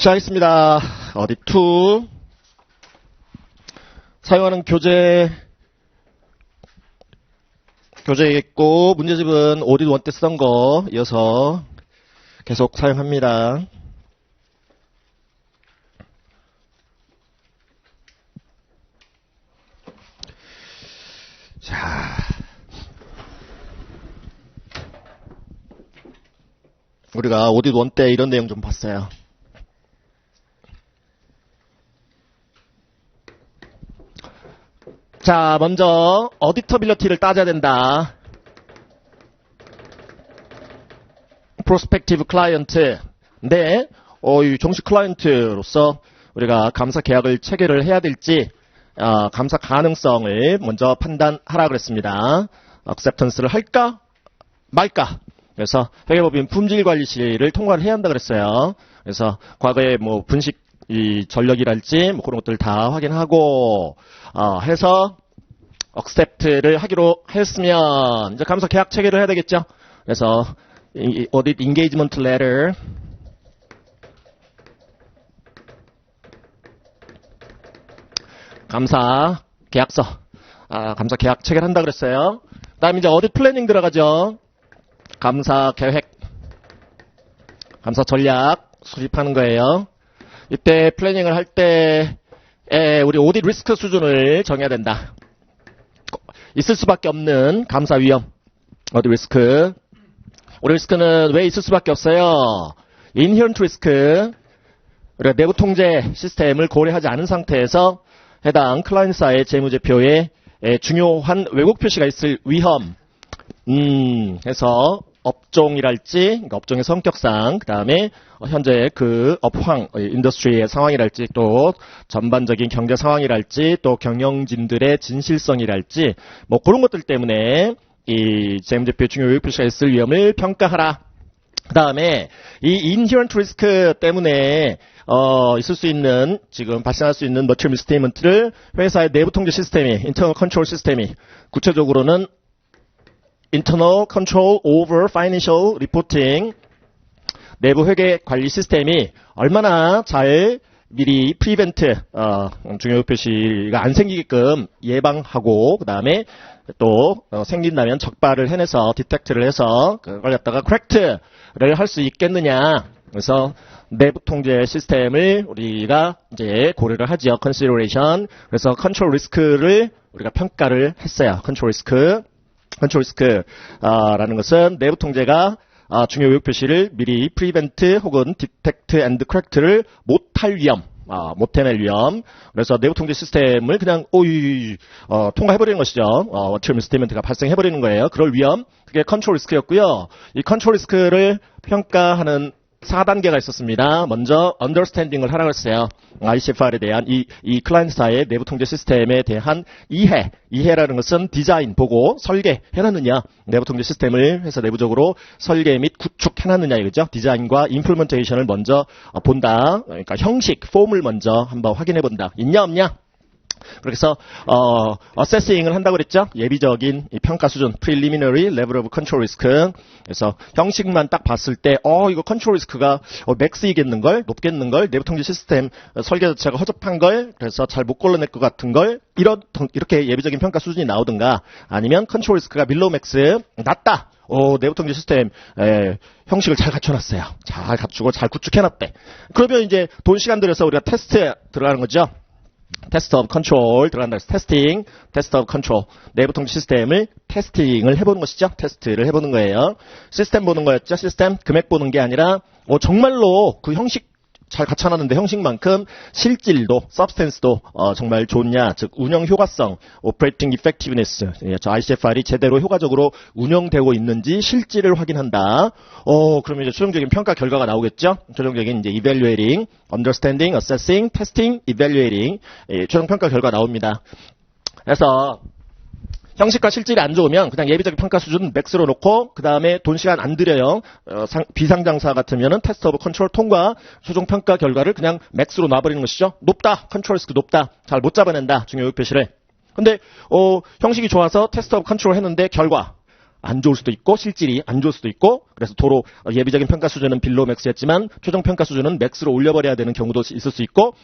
시작하겠습니다. 어디 2 사용하는 교재이겠고 문제집은 어디 1 때 쓰던 거 이어서 계속 사용합니다. 자, 우리가 오딧 1 때 이런 내용 좀 봤어요. 자, 먼저 어디터빌리티를 따져야 된다. 프로스펙티브 클라이언트. 네, 이 정식 클라이언트로서 우리가 감사 계약을 체결을 해야 될지 감사 가능성을 먼저 판단하라 그랬습니다. 액셉턴스를 할까 말까. 그래서 회계법인 품질관리실을 통과를 해야 한다 그랬어요. 그래서 과거에 뭐 분식 전력이랄지 뭐 그런 것들 다 확인하고 해서 accept를 하기로 했으면 이제 감사 계약 체결을 해야 되겠죠. 그래서 audit engagement letter 감사 계약서 감사 계약 체결한다 그랬어요. 그다음에 이제 audit planning 들어가죠. 감사 계획 감사 전략 수립하는 거예요. 이때 플래닝을 할 때 우리 오딧 리스크 수준을 정해야 된다. 있을 수밖에 없는 감사 위험. 오딧 리스크. 오딧 리스크는 왜 있을 수밖에 없어요? inherent risk. 우리가 내부 통제 시스템을 고려하지 않은 상태에서 해당 클라이언트사의 재무제표에 중요한 왜곡 표시가 있을 위험. 해서 업종이랄지, 그러니까 업종의 성격상, 그 다음에 현재 그 업황, 인더스트리의 상황이랄지, 또 전반적인 경제 상황이랄지, 또 경영진들의 진실성이랄지, 뭐 그런 것들 때문에 이 재무제표의 중요 왜곡 표시가 있을 위험을 평가하라. 그 다음에 이 inherent risk 때문에 있을 수 있는, 지금 발생할 수 있는 material misstatement를 회사의 내부 통제 시스템이, internal control 시스템이, 구체적으로는 Internal Control Over Financial Reporting 내부 회계 관리 시스템이 얼마나 잘 미리 프리벤트 중요 표시가 안 생기게끔 예방하고 그 다음에 또 생긴다면 적발을 해내서 디텍트를 해서 그걸 갖다가 correct를 할 수 있겠느냐. 그래서 내부 통제 시스템을 우리가 이제 고려를 하지요. consideration. 그래서 control risk를 우리가 평가를 했어요. control risk. 컨트롤 리스크라는 것은 내부 통제가 중요 왜곡 표시를 미리 프리벤트 혹은 디텍트 앤드 커렉트를 못할 위험, 못 해낼 위험. 그래서 내부 통제 시스템을 그냥 통과해버리는 것이죠. material misstatement가 발생해버리는 거예요. 그럴 위험, 그게 컨트롤 리스크였고요. 이 컨트롤 리스크를 평가하는 4단계가 있었습니다. 먼저 understanding을 하라고 했어요. ICFR에 대한 이 클라이언트사의 내부 통제 시스템에 대한 이해라는 것은 디자인, 보고, 설계해놨느냐, 내부 통제 시스템을 회사 내부적으로 설계 및 구축해놨느냐 이거죠. 디자인과 임플리먼테이션을 먼저 본다. 그러니까 형식, 폼을 먼저 한번 확인해본다. 있냐 없냐. 그래서 어세싱을 한다고 그랬죠. 예비적인 이 평가 수준, preliminary level of control risk. 그래서 형식만 딱 봤을 때 이거 컨트롤 리스크가 맥스이겠는걸, 높겠는걸, 내부 통제 시스템 설계 자체가 허접한 걸, 그래서 잘 못 골라낼 것 같은 걸, 이렇게 예비적인 평가 수준이 나오든가, 아니면 컨트롤 리스크가 밀로우 맥스 낮다. 내부 통제 시스템 형식을 잘 갖춰놨어요. 잘 갖추고 잘 구축해놨대. 그러면 이제 돈 시간 들여서 우리가 테스트 들어가는 거죠. 테스트 오브 컨트롤 들어간다. 테스팅, 테스트 오브 컨트롤. 내부 통제 시스템을 테스팅을 해보는 것이죠. 테스트를 해보는 거예요. 시스템 보는 거였죠. 시스템 금액 보는 게 아니라 정말로 그 형식 잘 갖춰놨는데 형식만큼 실질도, 서브스텐스도 정말 좋냐, 즉 운영 효과성, operating effectiveness, 저 ICFR이 제대로 효과적으로 운영되고 있는지 실질을 확인한다. 그러면 이제 최종적인 평가 결과가 나오겠죠. 최종적인 이제 evaluating, understanding, assessing, testing, evaluating 최종 평가 결과 나옵니다. 그래서 형식과 실질이 안 좋으면 그냥 예비적인 평가 수준 맥스로 놓고 그 다음에 돈 시간 안 들여요. 비상장사 같으면은 테스트 오브 컨트롤 통과 최종 평가 결과를 그냥 맥스로 놔버리는 것이죠. 높다. 컨트롤 리스크 높다. 잘 못 잡아낸다. 중요 요표 표시를. 근데 형식이 좋아서 테스트 오브 컨트롤 했는데 결과 안 좋을 수도 있고 실질이 안 좋을 수도 있고 그래서 도로 예비적인 평가 수준은 빌로우 맥스였지만 최종 평가 수준은 맥스로 올려버려야 되는 경우도 있을 수 있고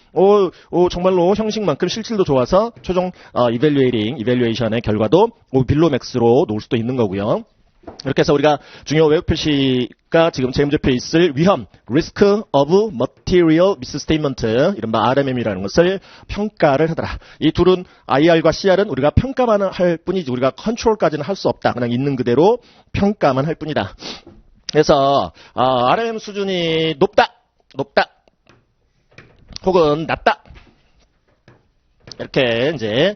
정말로 형식만큼 실질도 좋아서 최종 이벨리에이션의 결과도 빌로우 맥스로 놓을 수도 있는 거고요. 이렇게 해서 우리가 중요 외국 표시가 지금 제 문제표에 있을 위험, Risk of Material Misstatement, 이른바 RMM이라는 것을 평가를 하더라. 이 둘은 IR과 CR은 우리가 평가만 할 뿐이지 우리가 컨트롤까지는 할 수 없다. 그냥 있는 그대로 평가만 할 뿐이다. 그래서 RMM 수준이 높다, 혹은 낮다. 이렇게 이제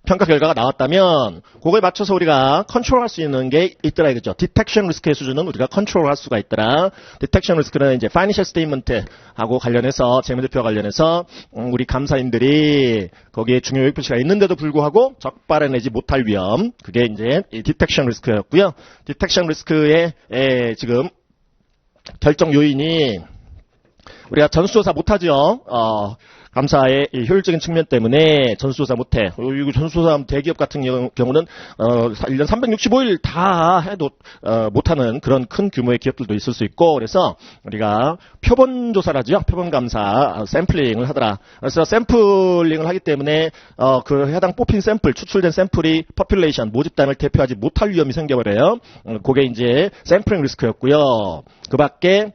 평가 결과가 나왔다면 그거에 맞춰서 우리가 컨트롤할 수 있는 게 있더라 이거죠. 디텍션 리스크의 수준은 우리가 컨트롤할 수가 있더라. 디텍션 리스크는 이제 파이낸셜 스테이트먼트하고 관련해서 재무제표와 관련해서 우리 감사인들이 거기에 중요 요인 표시가 있는데도 불구하고 적발해내지 못할 위험, 그게 이제 디텍션 리스크였고요. 디텍션 리스크의 지금 결정 요인이 우리가 전수조사 못하죠. 감사의 효율적인 측면 때문에 전수조사 못해. 이거 전수조사 대기업 같은 경우는 1년 365일 다 해도 못하는 그런 큰 규모의 기업들도 있을 수 있고 그래서 우리가 표본 조사라죠. 표본 감사 샘플링을 하더라. 그래서 샘플링을 하기 때문에 그 해당 뽑힌 샘플, 추출된 샘플이 퍼퓰레이션 모집단을 대표하지 못할 위험이 생겨버려요. 그게 이제 샘플링 리스크였고요. 그 밖에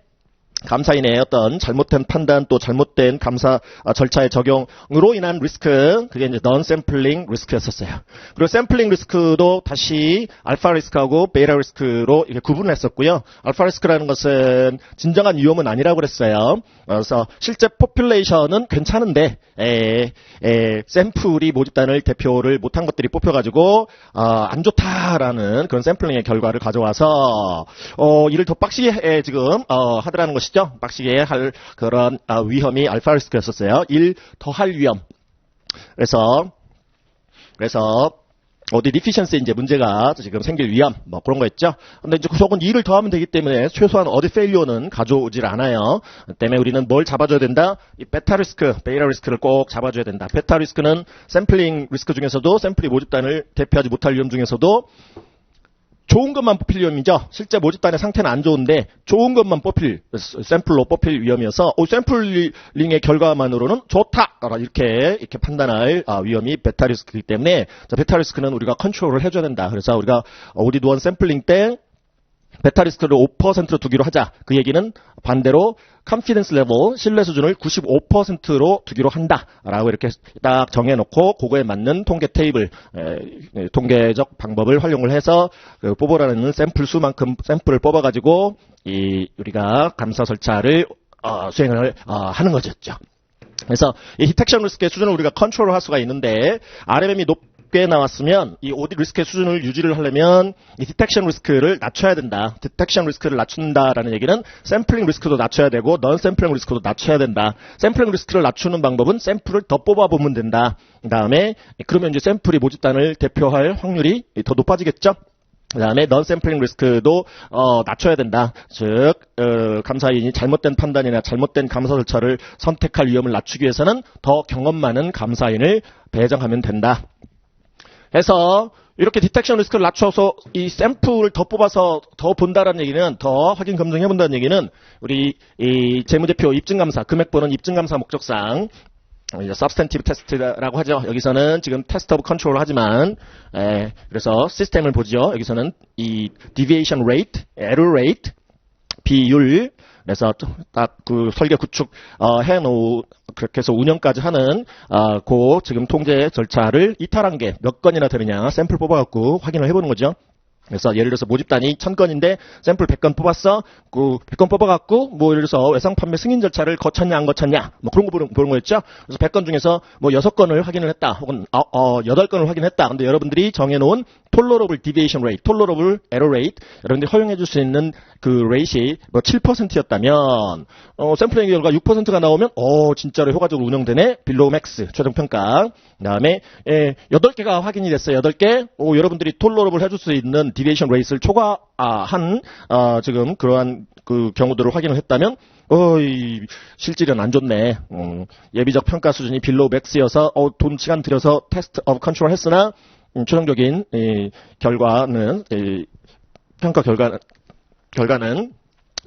감사인의 어떤 잘못된 판단 또 잘못된 감사 절차의 적용으로 인한 리스크, 그게 이제 넌 샘플링 리스크였었어요. 그리고 샘플링 리스크도 다시 알파 리스크하고 베타 리스크로 이렇게 구분을 했었고요. 알파 리스크라는 것은 진정한 위험은 아니라고 그랬어요. 그래서 실제 포퓰레이션은 괜찮은데 샘플이 모집단을 대표를 못한 것들이 뽑혀가지고 안 좋다라는 그런 샘플링의 결과를 가져와서 이를 더 빡시게 지금 하더라는 것이죠. 빡시게 할 그런 위험이 알파 리스크였었어요. 1 더할 위험. 그래서 어디 디피션스에 이제 문제가 지금 생길 위험 뭐 그런 거 있죠. 근데 이제 그속은 2를 더하면 되기 때문에 최소한 어디 페일리어는 가져오질 않아요. 때문에 우리는 뭘 잡아줘야 된다? 이 베타 리스크, 베타 리스크를 꼭 잡아줘야 된다. 베타 리스크는 샘플링 리스크 중에서도 샘플이 모집단을 대표하지 못할 위험 중에서도 좋은 것만 뽑힐 위험이죠. 실제 모집단의 상태는 안 좋은데 좋은 것만 샘플로 뽑힐 위험이어서 샘플링의 결과만으로는 좋다 이렇게 판단할 위험이 베타 리스크이기 때문에 베타 리스크는 우리가 컨트롤을 해줘야 된다. 그래서 우리가 오디드 원 샘플링 때 베타 리스크를 5%로 두기로 하자. 그 얘기는 반대로 컨피던스 레벨, 신뢰 수준을 95%로 두기로 한다라고 이렇게 딱 정해놓고 그거에 맞는 통계 테이블, 통계적 방법을 활용을 해서 그 뽑으라는 샘플 수만큼 샘플을 뽑아가지고 우리가 감사 절차를 수행을 하는 거죠. 그래서 이 디텍션 리스크의 수준을 우리가 컨트롤할 수가 있는데 RMM이 높게 나왔으면 이 오디 리스크의 수준을 유지를 하려면 이 디텍션 리스크를 낮춰야 된다. 디텍션 리스크를 낮춘다라는 얘기는 샘플링 리스크도 낮춰야 되고 넌 샘플링 리스크도 낮춰야 된다. 샘플링 리스크를 낮추는 방법은 샘플을 더 뽑아보면 된다. 그 다음에 그러면 이제 샘플이 모집단을 대표할 확률이 더 높아지겠죠. 그 다음에 넌 샘플링 리스크도 낮춰야 된다. 즉 감사인이 잘못된 판단이나 잘못된 감사 절차를 선택할 위험을 낮추기 위해서는 더 경험 많은 감사인을 배정하면 된다. 해서 이렇게 디텍션 리스크를 낮춰서 이 샘플을 더 뽑아서 더 본다라는 얘기는 더 확인 검증해 본다는 얘기는 우리 이 재무제표 입증감사 금액보는 입증감사 목적상 substantive test라고 하죠. 여기서는 지금 test of control 하지만 그래서 시스템을 보죠. 여기서는 이 deviation rate, error rate, 비율 그래서 딱 그 설계 구축 해놓은 그렇게 해서 운영까지 하는 그 지금 통제 절차를 이탈한 게 몇 건이나 되느냐 샘플 뽑아갖고 확인을 해보는 거죠. 그래서 예를 들어서 모집단이 1000건인데 샘플 100건 뽑았어. 그 100건 뽑아갖고 뭐 예를 들어서 외상 판매 승인 절차를 거쳤냐 안 거쳤냐 뭐 그런 거 보는 거였죠. 그래서 100건 중에서 뭐 6건을 확인을 했다. 혹은 8건을 확인했다. 근데 여러분들이 정해놓은 tolerable deviation rate, tolerable error rate 여러분들이 허용해 줄 수 있는 그 레이시 뭐 7%였다면 샘플링 결과 6%가 나오면 진짜로 효과적으로 운영되네. 빌로우 맥스 최종 평가. 그다음에 8개가 확인이 됐어요. 8개. 여러분들이 tolerable 해줄 수 있는 디비에이션 레이스를 초과한 지금 그러한 그 경우들을 확인을 했다면 실질은 안 좋네. 예비적 평가 수준이 빌로우 맥스여서 돈 시간 들여서 테스트 오브 컨트롤 했으나 최종적인 결과는 평가 결과는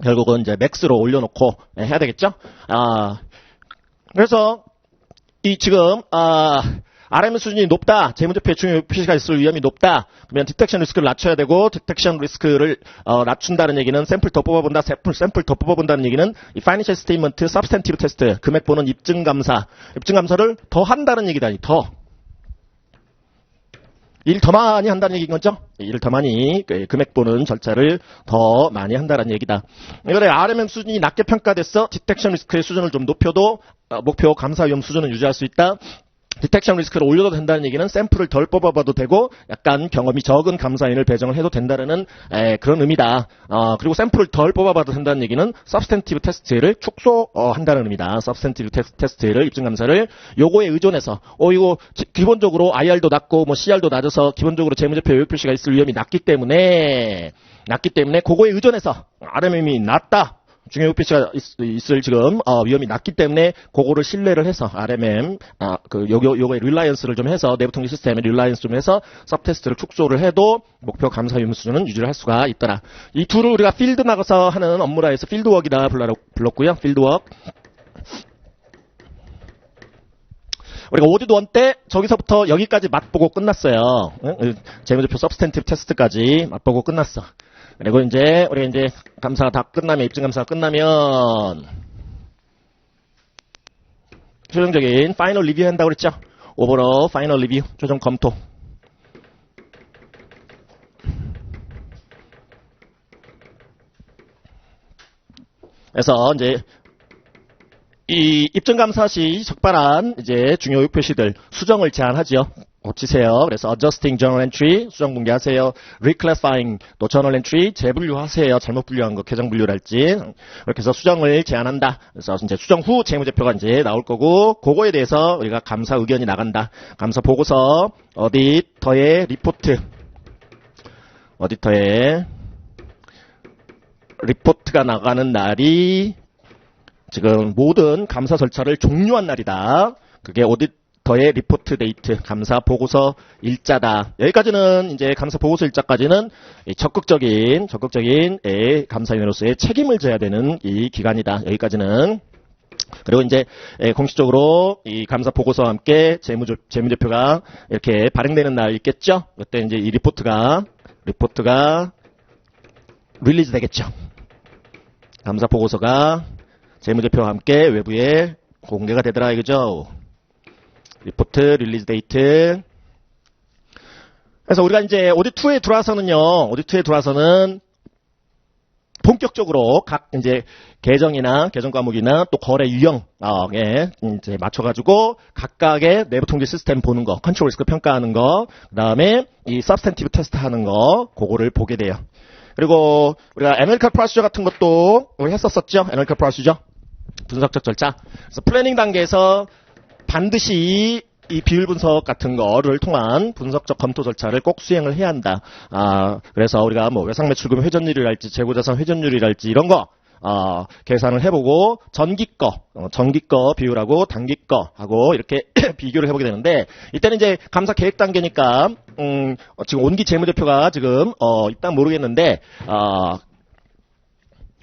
결국은 이제 맥스로 올려놓고 해야 되겠죠. 그래서 지금 RMS 수준이 높다, 재무제표의 중요 표시가 있을 위험이 높다. 그러면 디텍션 리스크를 낮춰야 되고, 디텍션 리스크를 낮춘다는 얘기는 샘플 더 뽑아본다. 샘플 더 뽑아본다는 얘기는 이 파이낸셜 스테이트먼트, 서브스탠티브 테스트, 금액 보는 입증 감사를 더 한다는 얘기다. 일 더 많이 한다는 얘기인 거죠? 일을 더 많이, 금액 보는 절차를 더 많이 한다는 얘기다. 이거래 RMM 수준이 낮게 평가됐어. 디텍션 리스크의 수준을 좀 높여도 목표 감사 위험 수준은 유지할 수 있다. 디텍션 리스크를 올려도 된다는 얘기는 샘플을 덜 뽑아봐도 되고 약간 경험이 적은 감사인을 배정을 해도 된다는 그런 의미다. 그리고 샘플을 덜 뽑아봐도 된다는 얘기는 서브스탠티브 테스트를 축소한다는 의미다. 서브스탠티브 테스트를 입증감사를 요거에 의존해서 이거 기본적으로 IR도 낮고 뭐 CR도 낮아서 기본적으로 재무제표 요율 표시가 있을 위험이 낮기 때문에 그거에 의존해서 RMM이 낮다. 중요 표시가 있을 지금 위험이 낮기 때문에 그거를 신뢰를 해서 RMM 요거의 릴라이언스를 좀 해서 내부 통계 시스템의 릴라이언스 좀 해서 서브 테스트를 축소를 해도 목표 감사 위험 수준은 유지를 할 수가 있더라. 이 둘을 우리가 필드 나가서 하는 업무라 해서 필드워크이다 불렀고요. 필드워크. 우리가 오디트 1 때 저기서부터 여기까지 맛보고 끝났어요. 재무제표 서브스탠티브 테스트까지 맛보고 끝났어. 그리고 우리가 감사가 다 끝나면, 입증 감사가 끝나면, 최종적인 파이널 리뷰 한다고 그랬죠? 오버롤 파이널 리뷰, 최종 검토. 그래서 이 입증 감사 시 적발한 중요 표시들 수정을 제한하죠. 고치세요. 그래서 adjusting journal entry 수정 공개하세요. reclassifying 또 journal entry 재분류하세요. 잘못 분류한 거 계정 분류랄지 이렇게 해서 수정을 제한한다. 그래서 수정 후 재무제표가 나올 거고 그거에 대해서 우리가 감사 의견이 나간다. 감사 보고서 어디터의 리포트가 나가는 날이 지금 모든 감사 절차를 종료한 날이다. 그게 오디터의 리포트 데이트, 감사 보고서 일자다. 여기까지는 감사 보고서 일자까지는 적극적인 감사인으로서의 책임을 져야 되는 이 기간이다. 여기까지는. 그리고 공식적으로 이 감사 보고서와 함께 재무제표가 이렇게 발행되는 날 있겠죠? 그때 이 리포트가 릴리즈 되겠죠. 감사 보고서가 재무제표와 함께 외부에 공개가 되더라 이거죠. 리포트, 릴리즈 데이트. 그래서 우리가 오디트 2에 들어와서는 본격적으로 각 계정이나 계정 과목이나 또 거래 유형에 맞춰가지고 각각의 내부 통제 시스템 보는 거, 컨트롤 리스크 평가하는 거, 그 다음에 이 서브스탠티브 테스트 하는 거, 그거를 보게 돼요. 그리고 우리가 애널리티컬 프로시저 같은 것도 우리 했었었죠. 애널리티컬 프로시저. 분석적 절차. 그래서 플래닝 단계에서 반드시 이 비율 분석 같은 거를 통한 분석적 검토 절차를 꼭 수행을 해야 한다. 그래서 우리가 외상 매출금 회전율이랄지 재고자산 회전율이랄지 이런 거 계산을 해보고 전기 거 비율하고 단기 거 하고 이렇게 비교를 해보게 되는데 이때는 감사 계획 단계니까 지금 온기 재무제표가 지금 일단 모르겠는데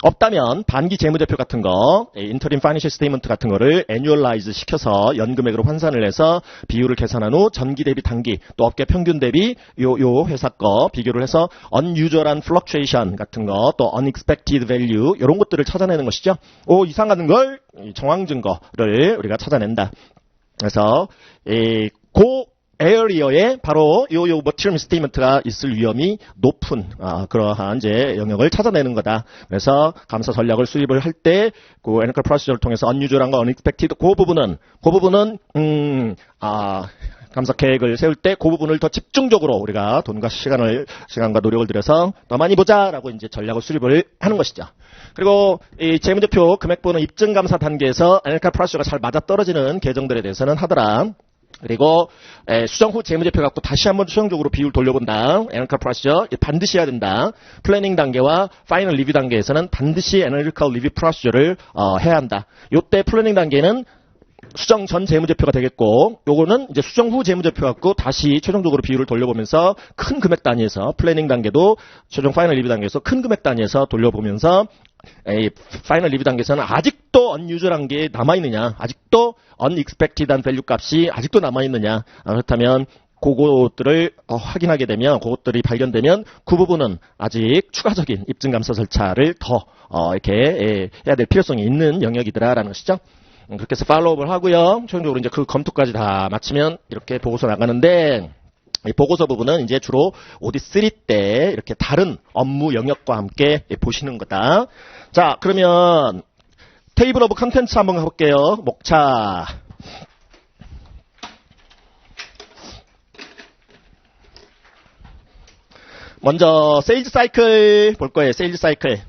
없다면 반기 재무제표 같은 거, 인터림 파이낸셜 스테이트먼트 같은 거를 애뉴얼라이즈 시켜서 연금액으로 환산을 해서 비율을 계산한 후 전기 대비 단기, 또 업계 평균 대비 요 회사 거 비교를 해서 unusual한 fluctuation 같은 거, 또 unexpected value 이런 것들을 찾아내는 것이죠. 이상한 걸 정황 증거를 우리가 찾아낸다. 그래서 에어리어에 바로 요 머티리얼 스테이트먼트가 있을 위험이 높은 그러한 영역을 찾아내는 거다. 그래서 감사 전략을 수립을 할 때 그 애널리티컬 프로시저를 통해서 unusual한 거, unexpected 그 부분은 감사 계획을 세울 때 그 부분을 더 집중적으로 우리가 돈과 시간과 노력을 들여서 더 많이 보자라고 전략을 수립을 하는 것이죠. 그리고 이 재무제표 금액보는 입증 감사 단계에서 애널리티컬 프로시저가 잘 맞아떨어지는 계정들에 대해서는 하더라. 그리고 수정 후 재무제표 갖고 다시 한번 수정적으로 비율 돌려본다. 애널리티컬 프로시저 반드시 해야 된다. 플래닝 단계와 파이널 리뷰 단계에서는 반드시 애널리티컬 리뷰 프로시저를 해야 한다. 요때 플래닝 단계는 수정 전 재무제표가 되겠고, 요거는 이제 수정 후 재무제표 갖고 다시 최종적으로 비율을 돌려보면서 큰 금액 단위에서 플래닝 단계도 최종 파이널 리뷰 단계에서 큰 금액 단위에서 돌려보면서 파이널 리뷰 단계에서는 아직도 unusual한 게 남아있느냐, 아직도 unexpected한 밸류 값이 아직도 남아있느냐, 그렇다면 그것들을 확인하게 되면, 그것들이 발견되면 그 부분은 아직 추가적인 입증감사 절차를 더 이렇게 해야 될 필요성이 있는 영역이더라라는 것이죠. 그렇게 해서 팔로우업을 하고요. 최종적으로 이제 그 검토까지 다 마치면 이렇게 보고서 나가는데, 이 보고서 부분은 이제 주로 오디 3 때 이렇게 다른 업무 영역과 함께 보시는 거다. 자, 그러면 테이블 오브 컨텐츠 한번 가볼게요. 목차. 먼저 세일즈 사이클 볼 거예요. 세일즈 사이클.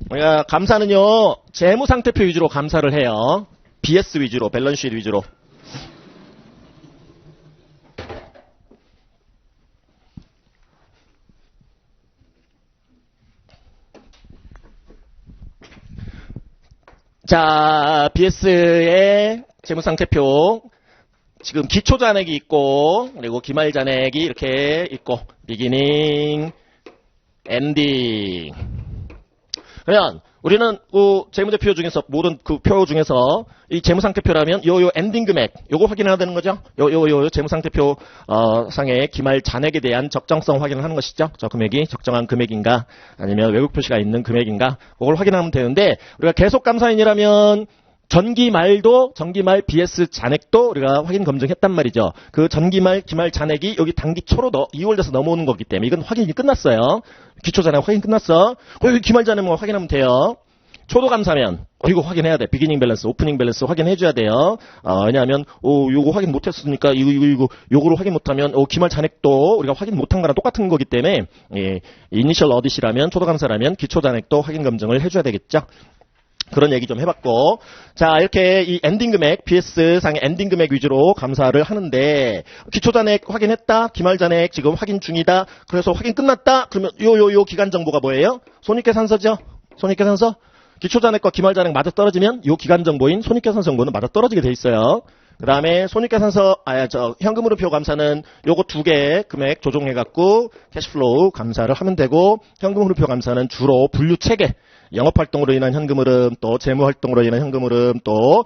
우리가 감사는요, 재무 상태표 위주로 감사를 해요. BS 위주로, 밸런스 시트 위주로. 자, BS의 재무 상태표. 지금 기초 잔액이 있고, 그리고 기말 잔액이 이렇게 있고, 비기닝, 엔딩. 그러면 우리는 그 재무제표 중에서, 모든 그 표 중에서 이 재무상태표라면 요 엔딩 금액, 요거 확인해야 되는 거죠. 요 재무상태표 상의 기말 잔액에 대한 적정성 확인을 하는 것이죠. 저 금액이 적정한 금액인가, 아니면 외국 표시가 있는 금액인가, 그걸 확인하면 되는데, 우리가 계속 감사인이라면 전기말 BS 잔액도 우리가 확인 검증했단 말이죠. 그 전기말, 기말 잔액이 여기 단기초로 이월돼서 넘어오는 거기 때문에 이건 확인이 끝났어요. 기초 잔액 확인 끝났어. 여기 기말 잔액만 확인하면 돼요. 초도 감사면 이거 확인해야 돼. 비기닝 밸런스, 오프닝 밸런스 확인해줘야 돼요. 왜냐하면 요거 확인 못했으니까 요거를 확인 못하면 기말 잔액도 우리가 확인 못한 거랑 똑같은 거기 때문에 이니셜 어디시라면, 초도 감사라면 기초 잔액도 확인 검증을 해줘야 되겠죠. 그런 얘기 좀 해봤고, 자, 이렇게 이 엔딩 금액, BS 상의 엔딩 금액 위주로 감사를 하는데, 기초 잔액 확인했다, 기말 잔액 지금 확인 중이다, 그래서 확인 끝났다, 그러면 요 기간 정보가 뭐예요? 손익계산서죠? 손익계산서? 기초 잔액과 기말 잔액 맞아 떨어지면 요 기간 정보인 손익계산서 정보는 맞아 떨어지게 돼 있어요. 그 다음에 손익계산서, 현금흐름표 감사는 요거 2개 금액 조정해갖고 캐시플로우 감사를 하면 되고, 현금흐름표 감사는 주로 분류체계, 영업활동으로 인한 현금흐름, 또 재무활동으로 인한 현금흐름, 또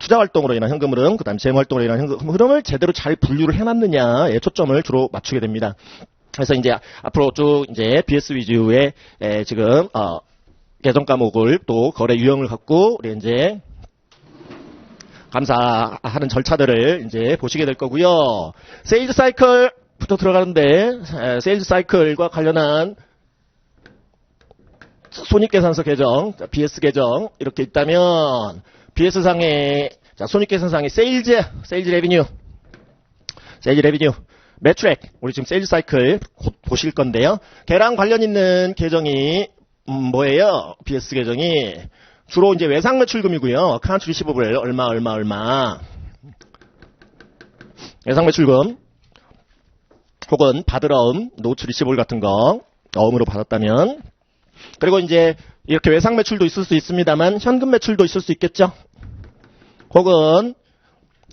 투자활동으로 인한 현금흐름, 그 다음에 재무활동으로 인한 현금흐름을 제대로 잘 분류를 해놨느냐에 초점을 주로 맞추게 됩니다. 그래서 이제 앞으로 쭉 이제 BS 위주의 지금 계정 과목을 또 거래 유형을 갖고 우리 이제 감사하는 절차들을 이제 보시게 될 거고요. 세일즈 사이클부터 들어가는데, 세일즈 사이클과 관련한 손익계산서 계정, BS 계정 이렇게 있다면, BS상의 손익계산상의 세일즈 레비뉴, 매트릭, 우리 지금 세일즈 사이클 곧 보실 건데요. 걔랑 관련 있는 계정이 뭐예요? BS 계정이 주로 이제 외상 매출금이고요. 어카운트 리시버블 얼마. 외상 매출금 혹은 받으러움, 노트 리시버블 같은 거 어음으로 받았다면, 그리고 이제 이렇게 외상 매출도 있을 수 있습니다만 현금 매출도 있을 수 있겠죠. 혹은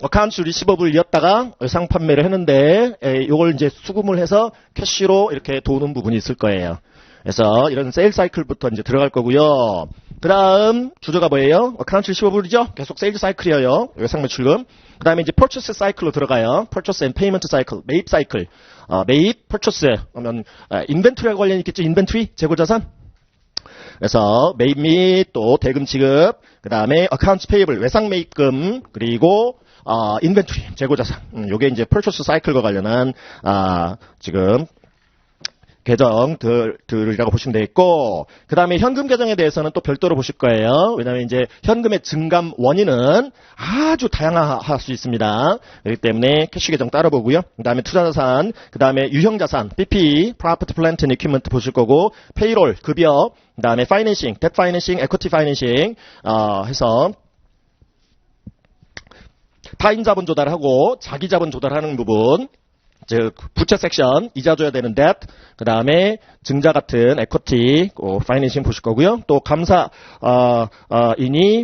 어카운트 리시버블이었다가 외상 판매를 했는데 이걸 이제 수금을 해서 캐시로 이렇게 도는 부분이 있을 거예요. 그래서 이런 세일 사이클부터 이제 들어갈 거고요. 그 다음 주제가 뭐예요? 어카운트 리시버블이죠. 계속 세일 사이클이에요. 외상 매출금. 그 다음에 이제 퍼처스 사이클로 들어가요. 퍼처스 앤 페이먼트 사이클, 매입 사이클. 매입, 퍼처스 하면 인벤토리와 관련이 있겠죠. 인벤토리, 재고자산. 그래서 매입 및 또 대금 지급, 그 다음에 어카운트 페이블, 외상 매입금, 그리고 인벤토리, 재고자산. 요게 이제 퍼처스 사이클과 관련한 지금 계정들이라고 보시면 되겠고, 그 다음에 현금 계정에 대해서는 또 별도로 보실 거예요. 왜냐하면 이제 현금의 증감 원인은 아주 다양할 수 있습니다. 그렇기 때문에 캐시 계정 따로 보고요. 그 다음에 투자자산, 그 다음에 유형자산, PP, Property, Plant and Equipment 보실 거고, 페이롤, 급여, 그 다음에 파이낸싱, 뎁 파이낸싱, 에쿼티 파이낸싱 해서 타인 자본 조달하고 자기 자본 조달하는 부분, 즉 부채 섹션 이자 줘야 되는 debt, 그 다음에 증자 같은 equity, financing 보실 거고요. 또 감사인이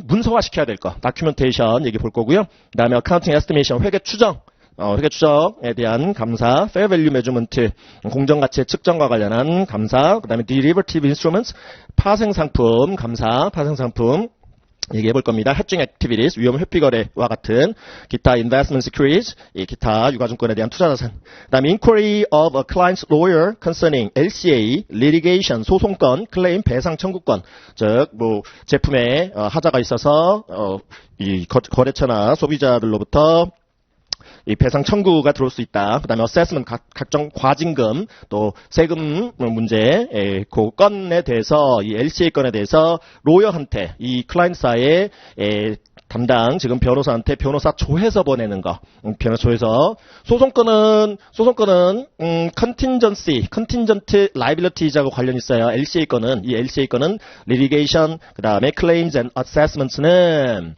문서화 시켜야 될 거, documentation 얘기 볼 거고요. 그 다음에 accounting estimation, 회계 추정, 회계 추정에 대한 감사, fair value measurement, 공정가치의 측정과 관련한 감사, 그 다음에 derivative instruments, 파생상품 감사, 파생상품 얘기해 볼 겁니다. hedging activities, 위험 회피 거래와 같은 기타 investment securities, 이 기타 유가증권에 대한 투자 자산. 그다음에 inquiry of a client's lawyer concerning LCA, litigation, 소송권, 클레임, 배상 청구권. 즉, 뭐 제품에 하자가 있어서 이 거래처나 소비자들로부터 이 배상 청구가 들어올 수 있다. 그 다음에 assessment, 각종 과징금, 또 세금 문제, 그 건에 대해서, 이 LCA 건에 대해서 로여한테, 이 클라이언트사의 담당, 지금 변호사한테 변호사 조회서 보내는 거. 변호사 조회서. 소송권은, contingency, contingent liabilities하고 관련이 있어요. LCA 건은, 이 LCA 건은 litigation, 그 다음에 claims and assessments는,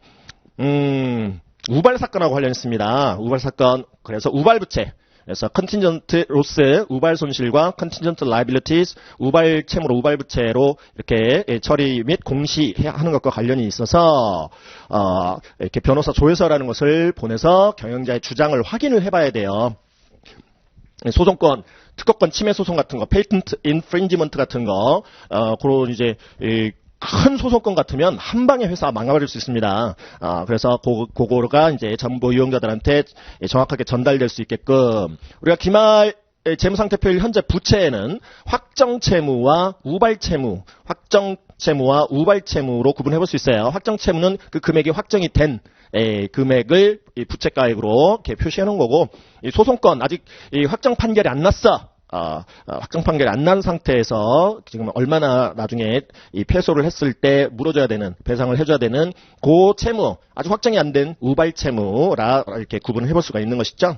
우발 사건하고 관련있습니다. 우발 사건. 그래서 우발 부채. 그래서 contingent loss, 우발 손실과 contingent liabilities, 우발 채무로, 우발 부채로 이렇게 처리 및 공시하는 것과 관련이 있어서 이렇게 변호사 조회서라는 것을 보내서 경영자의 주장을 확인을 해봐야 돼요. 소송권, 특허권 침해 소송 같은 거, patent infringement 같은 거, 그런 이제 큰 소송권 같으면 한 방에 회사 망가버릴 수 있습니다. 그래서 그거가 이제 정보 이용자들한테 정확하게 전달될 수 있게끔 우리가 기말 재무상태표일 현재 부채에는 확정 채무와 우발 채무, 확정 채무와 우발 채무로 구분해 볼 수 있어요. 확정 채무는 그 금액이 확정이 된 금액을 부채가액으로 이렇게 표시해 놓은 거고, 이 소송권 아직 이 확정 판결이 안 났어. 확정 판결이 안 난 상태에서 지금 얼마나 나중에 이 패소를 했을 때 물어줘야 되는, 배상을 해줘야 되는 그 채무, 아직 확정이 안 된 우발 채무라 이렇게 구분을 해볼 수가 있는 것이죠.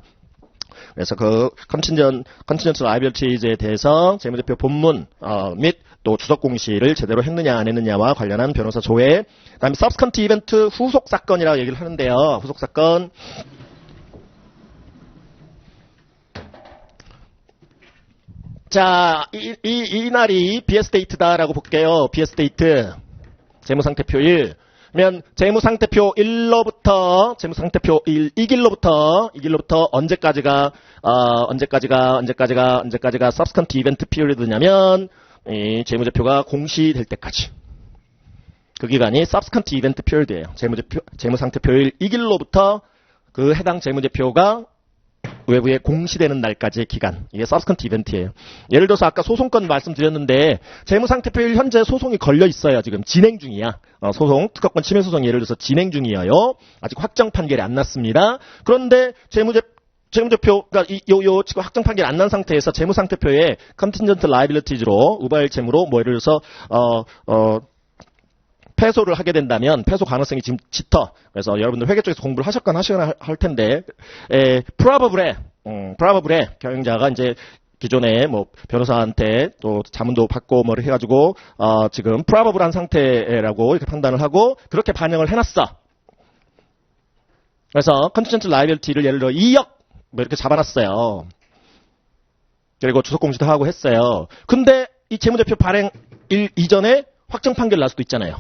그래서 그 contingent liabilities에 대해서 재무제표 본문 및 또 주석 공시를 제대로 했느냐 안 했느냐와 관련한 변호사 조회, 그다음에 subsequent event, 후속 사건이라고 얘기를 하는데요. 후속 사건. 자, 이 날이 BS데이트다라고 볼게요. BS데이트. 재무상태표 1. 그러면 재무상태표 1로부터, 재무상태표 1, 이 길로부터 언제까지가 subsequent event period냐면, 이 재무제표가 공시될 때까지. 그 기간이 subsequent event period예요. 재무상태표 1, 이 길로부터 그 해당 재무제표가 외부에 공시되는 날까지의 기간, 이게 subsequent event예요. 예를 들어서 아까 소송건 말씀드렸는데 재무상태표일 현재 소송이 걸려 있어요. 지금 진행 중이야. 소송, 특허권 침해 소송 예를 들어서 진행 중이에요. 아직 확정 판결이 안 났습니다. 그런데 재무제표가 지금 확정 판결이 안 난 상태에서 재무상태표에 contingent liabilities로 우발 채무로 뭐 예를 들어서 패소를 하게 된다면 패소 가능성이 지금 짙어. 그래서 여러분들 회계 쪽에서 공부를 하셨거나 할 텐데, probably 경영자가 이제 기존에 뭐 변호사한테 또 자문도 받고 뭐를 해가지고 지금 probable한 상태라고 이렇게 판단을 하고 그렇게 반영을 해놨어. 그래서 contingent liability를 예를 들어 2억 뭐 이렇게 잡아놨어요. 그리고 주석 공시도 하고 했어요. 근데 이 재무제표 발행 이전에 확정 판결 날 수도 있잖아요.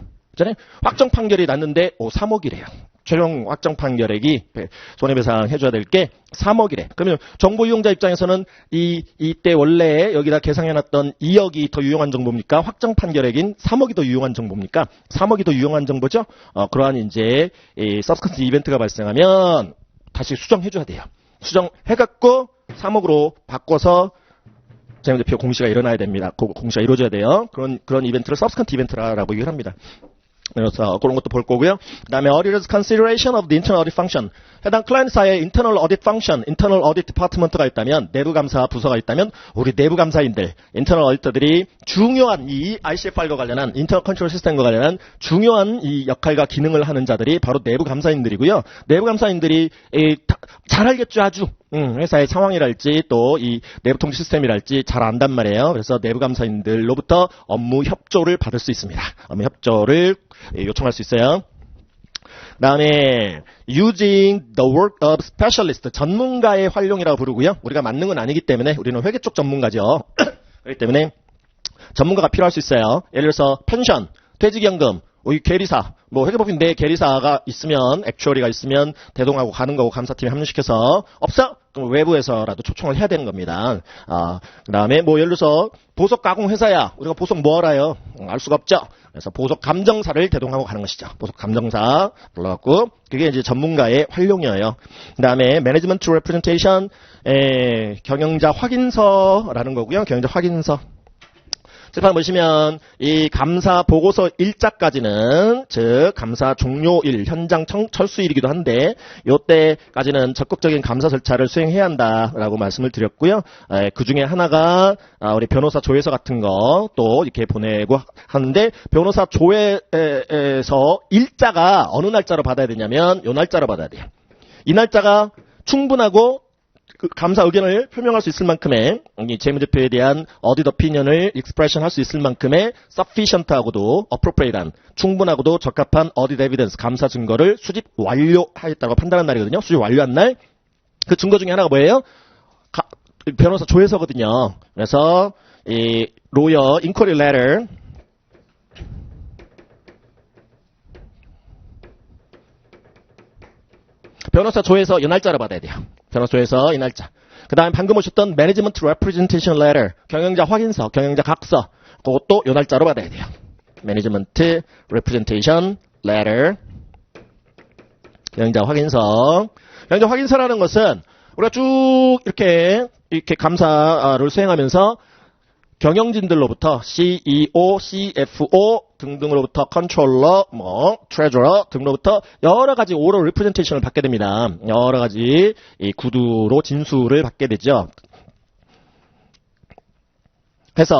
확정 판결이 났는데 3억이래요. 최종 확정 판결액이 손해배상 해줘야 될 게 3억이래. 그러면 정보 이용자 입장에서는 이때 원래 여기다 계상해놨던 2억이 더 유용한 정보입니까? 확정 판결액인 3억이 더 유용한 정보입니까? 3억이 더 유용한 정보죠? 그러한 이제 이 subsequent 이벤트가 발생하면 다시 수정해줘야 돼요. 수정해갖고 3억으로 바꿔서 재무제표 공시가 일어나야 됩니다. 공시가 이루어져야 돼요. 그런 이벤트를 subsequent 이벤트라고 얘기를 합니다. 그래서 그런 것도 볼 거고요. 그 다음에 auditor's consideration of the internal audit function. 해당 클라이언트사의 internal audit function, internal audit department가 있다면, 내부 감사 부서가 있다면 우리 내부 감사인들, internal auditor들이 중요한 이 ICFR과 관련한 internal control system과 관련한 중요한 이 역할과 기능을 하는 자들이 바로 내부 감사인들이고요. 내부 감사인들이 잘 알겠죠, 아주. 회사의 상황이랄지 또 이 내부 통지 시스템이랄지 잘 안단 말이에요. 그래서 내부 감사인들로부터 업무 협조를 받을 수 있습니다. 업무 협조를 요청할 수 있어요. 다음에 using the work of specialist, 전문가의 활용이라고 부르고요. 우리가 맞는 건 아니기 때문에 우리는 회계 쪽 전문가죠. 그렇기 때문에 전문가가 필요할 수 있어요. 예를 들어서 펜션, 퇴직연금, 계리사, 회계법인 내 계리사가 있으면, 액추어리가 있으면 대동하고 가는 거고 감사팀에 합류시켜서 없어? 그럼 외부에서라도 초청을 해야 되는 겁니다. 그 다음에 예를 들어서 보석 가공 회사야. 우리가 보석 뭐 알아요? 알 수가 없죠. 그래서 보석 감정사를 대동하고 가는 것이죠. 보석 감정사 불러갖고 그게 이제 전문가의 활용이에요. 그 다음에 매니지먼트 레프레젠테이션, 경영자 확인서라는 거고요. 경영자 확인서. 칠판 보시면 이 감사 보고서 일자까지는 즉 감사 종료일, 현장 철수일이기도 한데 이때까지는 적극적인 감사 절차를 수행해야 한다라고 말씀을 드렸고요. 그 중에 하나가 우리 변호사 조회서 같은 거 또 이렇게 보내고 하는데 변호사 조회에서 일자가 어느 날짜로 받아야 되냐면 이 날짜로 받아야 돼요. 이 날짜가 충분하고 그 감사 의견을 표명할 수 있을 만큼의 이 재무제표에 대한 어디더 피년을 익스프레션 할 수 있을 만큼의 sufficient하고도 appropriate한 충분하고도 적합한 어디더 에비던스 감사 증거를 수집 완료하였다고 판단한 날이거든요. 수집 완료한 날 그 증거 중에 하나가 뭐예요? 변호사 조회서거든요. 그래서 이 lawyer inquiry letter 변호사 조회서 이 날짜로 받아야 돼요. 변호사 조회서 이 날짜. 그 다음에 방금 오셨던 Management Representation Letter, 경영자 확인서, 경영자 각서, 그것도 이 날짜로 받아야 돼요. Management Representation Letter, 경영자 확인서. 경영자 확인서라는 것은 우리가 쭉 이렇게 감사를 수행하면서 경영진들로부터 CEO, CFO 등등으로부터 컨트롤러, 트레저러 등으로부터 여러 가지 오럴 리프레젠테이션을 받게 됩니다. 여러 가지 이 구두로 진술을 받게 되죠. 해서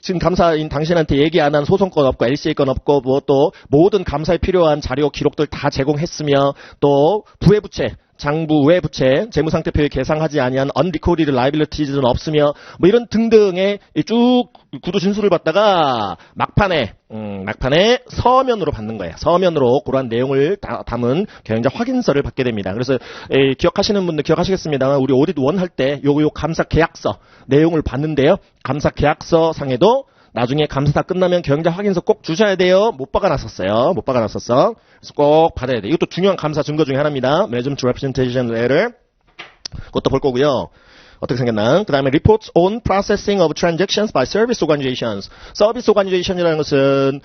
지금 감사인 당신한테 얘기 안 한 소송권 없고 LCA 건 없고 또 모든 감사에 필요한 자료 기록들 다 제공했으며 또 부회부채 장부 외부채 재무상태표에 계상하지 아니한 unrecorded liabilities는 없으며 이런 등등의 쭉 구두 진술을 받다가 막판에 서면으로 받는 거예요. 서면으로 그러한 내용을 담은 경영자 확인서를 받게 됩니다. 그래서 기억하시는 분들 기억하시겠습니다만 우리 오디트 1 할 때 요 감사 계약서 내용을 봤는데요. 감사 계약서 상에도 나중에 감사 다 끝나면 경영자 확인서 꼭 주셔야 돼요. 못 박아놨었어요. 그래서 꼭 받아야 돼요. 이것도 중요한 감사 증거 중에 하나입니다. Management Representation Letter. 그것도 볼 거고요. 어떻게 생겼나? 그 다음에 Reports on Processing of Transactions by Service Organizations. 서비스 오가니제이션이라는 것은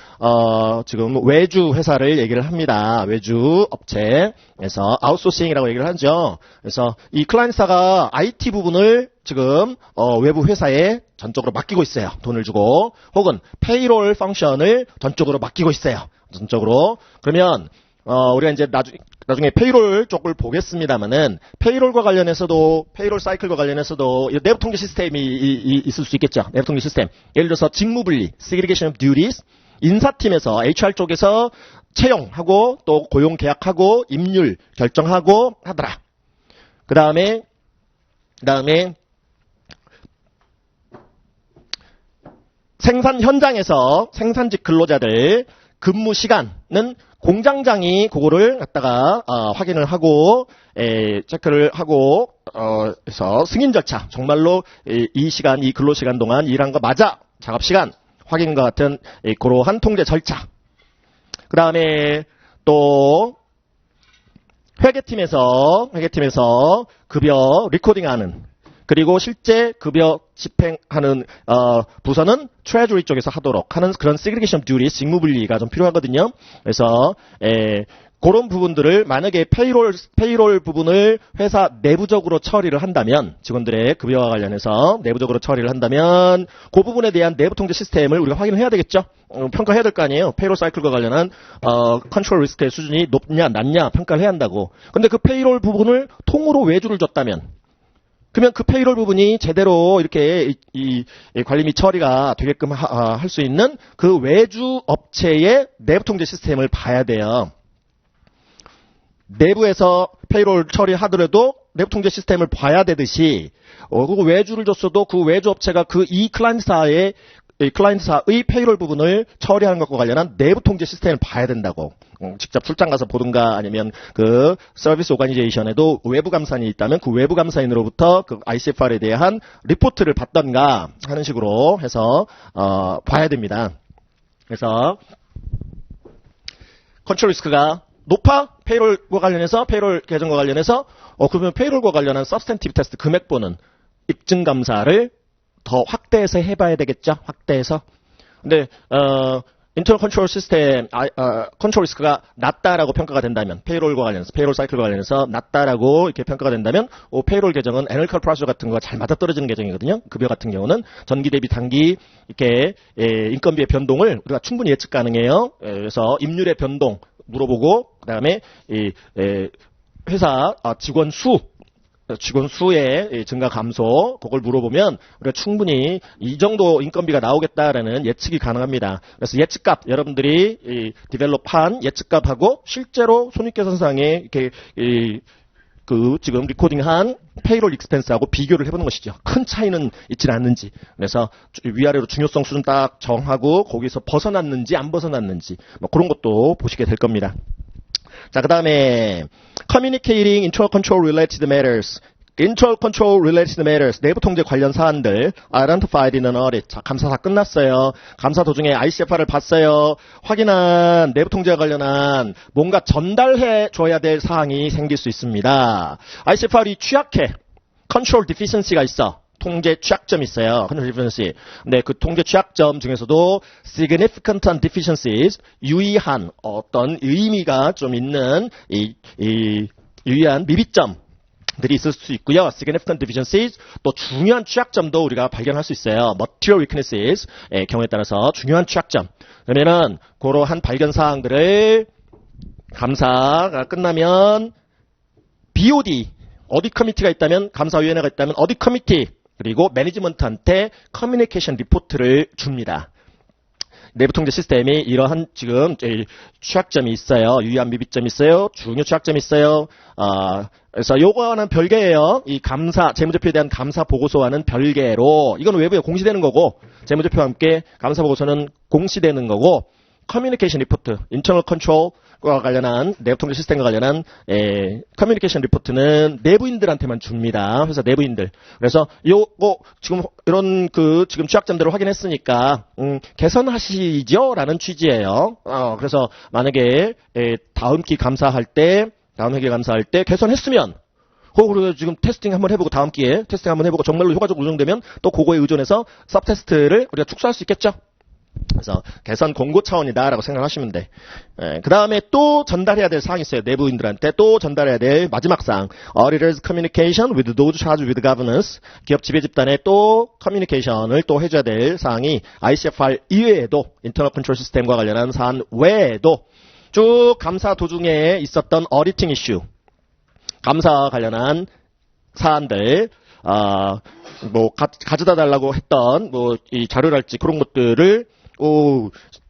지금 외주 회사를 얘기를 합니다. 외주 업체에서 아웃소싱이라고 얘기를 하죠. 그래서 이 클라이언트사가 IT 부분을 지금 외부 회사에 전적으로 맡기고 있어요. 돈을 주고 혹은 페이롤 펑션을 전적으로 맡기고 있어요. 전적으로. 그러면 우리가 이제 나중에 페이롤 쪽을 보겠습니다만은 페이롤과 관련해서도 페이롤 사이클과 관련해서도 내부 통계 시스템이 있을 수 있겠죠. 내부 통계 시스템. 예를 들어서 직무분리, segregation of duties, 인사팀에서 HR 쪽에서 채용하고 또 고용 계약하고 임률 결정하고 하더라. 그 다음에 생산 현장에서 생산직 근로자들 근무 시간은 공장장이 그거를 갖다가 확인을 하고 체크를 하고 해서 승인 절차 정말로 이 시간 이 근로 시간 동안 일한 거 맞아 작업 시간 확인과 같은 그러한 통제 절차. 그 다음에 또 회계팀에서 급여 리코딩하는 그리고 실제 급여 집행하는 부서는 트레저리 쪽에서 하도록 하는 그런 segregation duty, 직무분리가 좀 필요하거든요. 그래서 그런 부분들을 만약에 페이롤 부분을 회사 내부적으로 처리를 한다면 직원들의 급여와 관련해서 내부적으로 처리를 한다면 그 부분에 대한 내부 통제 시스템을 우리가 확인을 해야 되겠죠. 평가해야 될 거 아니에요. 페이롤 사이클과 관련한 컨트롤 리스크의 수준이 높냐 낮냐 평가를 해야 한다고. 근데 그 페이롤 부분을 통으로 외주를 줬다면 그러면 그 페이롤 부분이 제대로 이렇게 이 관리 및 처리가 되게끔 할 수 있는 그 외주 업체의 내부 통제 시스템을 봐야 돼요. 내부에서 페이롤 처리하더라도 내부 통제 시스템을 봐야 되듯이 그 외주를 줬어도 그 외주 업체가 그 이 클라이언트사의 이 클라이언트사의 페이롤 부분을 처리하는 것과 관련한 내부 통제 시스템을 봐야 된다고. 직접 출장 가서 보든가 아니면 그 서비스 오가니제이션에도 외부 감사인이 있다면 그 외부 감사인으로부터 그 ICFR에 대한 리포트를 받던가 하는 식으로 해서 봐야 됩니다. 그래서 컨트롤 리스크가 높아? 페이롤과 관련해서 페이롤 계정과 관련해서 그러면 페이롤과 관련한 서브스탠티브 테스트 금액보는 입증 감사를 더 확대해서 해봐야 되겠죠? 확대해서. 근데 인터널 컨트롤 시스템 컨트롤 리스크가 낮다라고 평가가 된다면 페이롤과 관련해서 페이롤 사이클과 관련해서 낮다라고 이렇게 평가가 된다면 페이롤 계정은 애널컬 프라이스 같은 거가 잘 맞아떨어지는 계정이거든요. 급여 같은 경우는 전기 대비 단기 이렇게 인건비의 변동을 우리가 충분히 예측 가능해요. 그래서 임률의 변동 물어보고 그다음에 회사 직원 수의 증가 감소 그걸 물어보면 우리가 충분히 이 정도 인건비가 나오겠다라는 예측이 가능합니다. 그래서 예측값 여러분들이 디벨롭한 예측값하고 실제로 손익계산상에 이렇게 지금 리코딩한 페이롤 익스펜스하고 비교를 해보는 것이죠. 큰 차이는 있지는 않는지. 그래서 위아래로 중요성 수준 딱 정하고 거기서 벗어났는지 안 벗어났는지 뭐 그런 것도 보시게 될 겁니다. 자, 그 다음에 Communicating Internal Control Related Matters. Internal Control Related Matters. 내부 통제 관련 사안들 Identified in an Audit. 자, 감사 다 끝났어요. 감사 도중에 ICFR을 봤어요. 확인한 내부 통제와 관련한 뭔가 전달해 줘야 될 사항이 생길 수 있습니다. ICFR이 취약해. Control Deficiency가 있어. 통제 취약점이 있어요. Control Deficiency. 근데 그 통제 취약점 중에서도 significant deficiencies, 유의한 어떤 의미가 좀 있는 유의한 미비점들이 있을 수 있고요. significant deficiencies, 또 중요한 취약점도 우리가 발견할 수 있어요. material weaknesses, 경우에 따라서 중요한 취약점. 그러면은 그러한 발견 사항들을 감사가 끝나면 BOD, 어디 커미티가 있다면, 감사위원회가 있다면 어디 커미티, 그리고 매니지먼트한테 커뮤니케이션 리포트를 줍니다. 내부 통제 시스템이 이러한 지금 취약점이 있어요. 유의한 미비점이 있어요. 중요 취약점이 있어요. 그래서 요거와는 별개예요. 이 감사, 재무제표에 대한 감사 보고서와는 별개로, 이건 외부에 공시되는 거고, 재무제표와 함께 감사 보고서는 공시되는 거고, 커뮤니케이션 리포트, 인터널 컨트롤과 관련한 내부 통제 시스템과 관련한 커뮤니케이션 리포트는 내부인들한테만 줍니다. 회사 내부인들. 그래서 요거 지금 이런 지금 취약점들을 확인했으니까 개선하시죠라는 취지예요. 그래서 만약에 다음 기 감사할 때 개선했으면 그리고 지금 테스팅 한번 해보고 다음 기회에 테스팅 한번 해보고 정말로 효과적으로 운영되면 또 그거에 의존해서 서브 테스트를 우리가 축소할 수 있겠죠. 그래서 개선 공고 차원이다라고 생각하시면 돼. 그 다음에 또 전달해야 될 사항이 있어요. 내부인들한테 또 전달해야 될 마지막 사항. Auditors communication with those charged with governance. 기업 지배 집단에 또 커뮤니케이션을 또 해줘야 될 사항이 ICFR 이외에도 인터널 컨트롤 시스템과 관련한 사안 외에도 쭉 감사 도중에 있었던 어디팅 이슈, 감사와 관련한 사안들, 뭐 가져다 달라고 했던 뭐 이 자료랄지 그런 것들을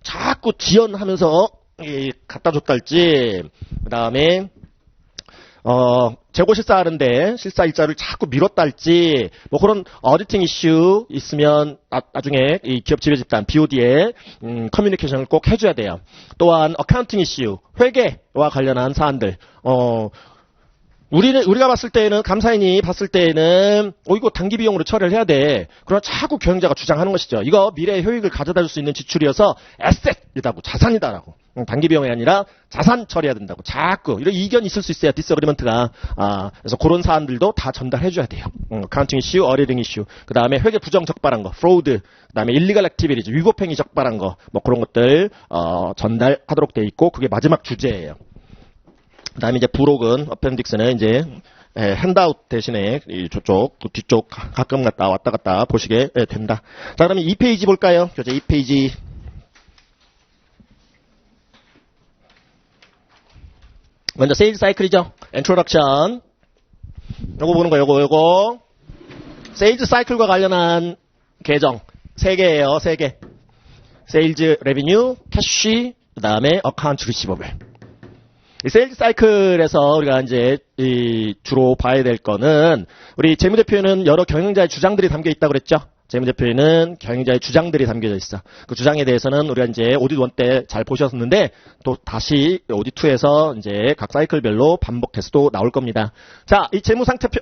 자꾸 지연하면서 갖다 줬달지, 그 다음에 재고 실사하는데 실사 일자를 자꾸 미뤘달지, 뭐 그런 어디팅 이슈 있으면 나중에 이 기업 지배 집단 BOD에 커뮤니케이션을 꼭 해줘야 돼요. 또한 어카운팅 이슈, 회계와 관련한 사안들, 우리가 봤을 때에는, 감사인이 봤을 때에는, 이거 단기 비용으로 처리를 해야 돼. 그러나 자꾸 경영자가 주장하는 것이죠. 이거 미래의 효익을 가져다 줄 수 있는 지출이어서 에셋이다고, 자산이다라고. 단기 비용이 아니라 자산 처리해야 된다고. 자꾸. 이런 이견이 있을 수 있어요. 디스어그리먼트가. 그래서 그런 사안들도 다 전달해줘야 돼요. 카운팅 이슈, 어리딩 이슈. 그 다음에 회계 부정 적발한 거, 프로드. 그 다음에 일리갈 액티비티즈, 위법행위 적발한 거. 뭐 그런 것들, 전달하도록 돼 있고, 그게 마지막 주제예요. 그 다음에 이제 부록은, 어펜딕스는 이제, 핸드아웃 대신에 저쪽, 뒤쪽 가끔 왔다 갔다 보시게 된다. 자, 그러면 2페이지 볼까요? 교재 2페이지. 먼저 세일즈 사이클이죠. 인트로덕션. 요거 보는 거, 요거. 세일즈 사이클과 관련한 계정. 3개예요, 3개. 세일즈 레비뉴, 캐시, 그 다음에 어카운트 리시버블. 이 세일즈 사이클에서 우리가 이제 주로 봐야 될 거는, 우리 재무제표에는 여러 경영자의 주장들이 담겨 있다고 그랬죠. 재무제표에는 경영자의 주장들이 담겨져 있어. 그 주장에 대해서는 우리가 이제 오디트 1 때 잘 보셨는데 또 다시 오디트 2에서 이제 각 사이클별로 반복해서 또 나올 겁니다. 자, 이 재무상태표,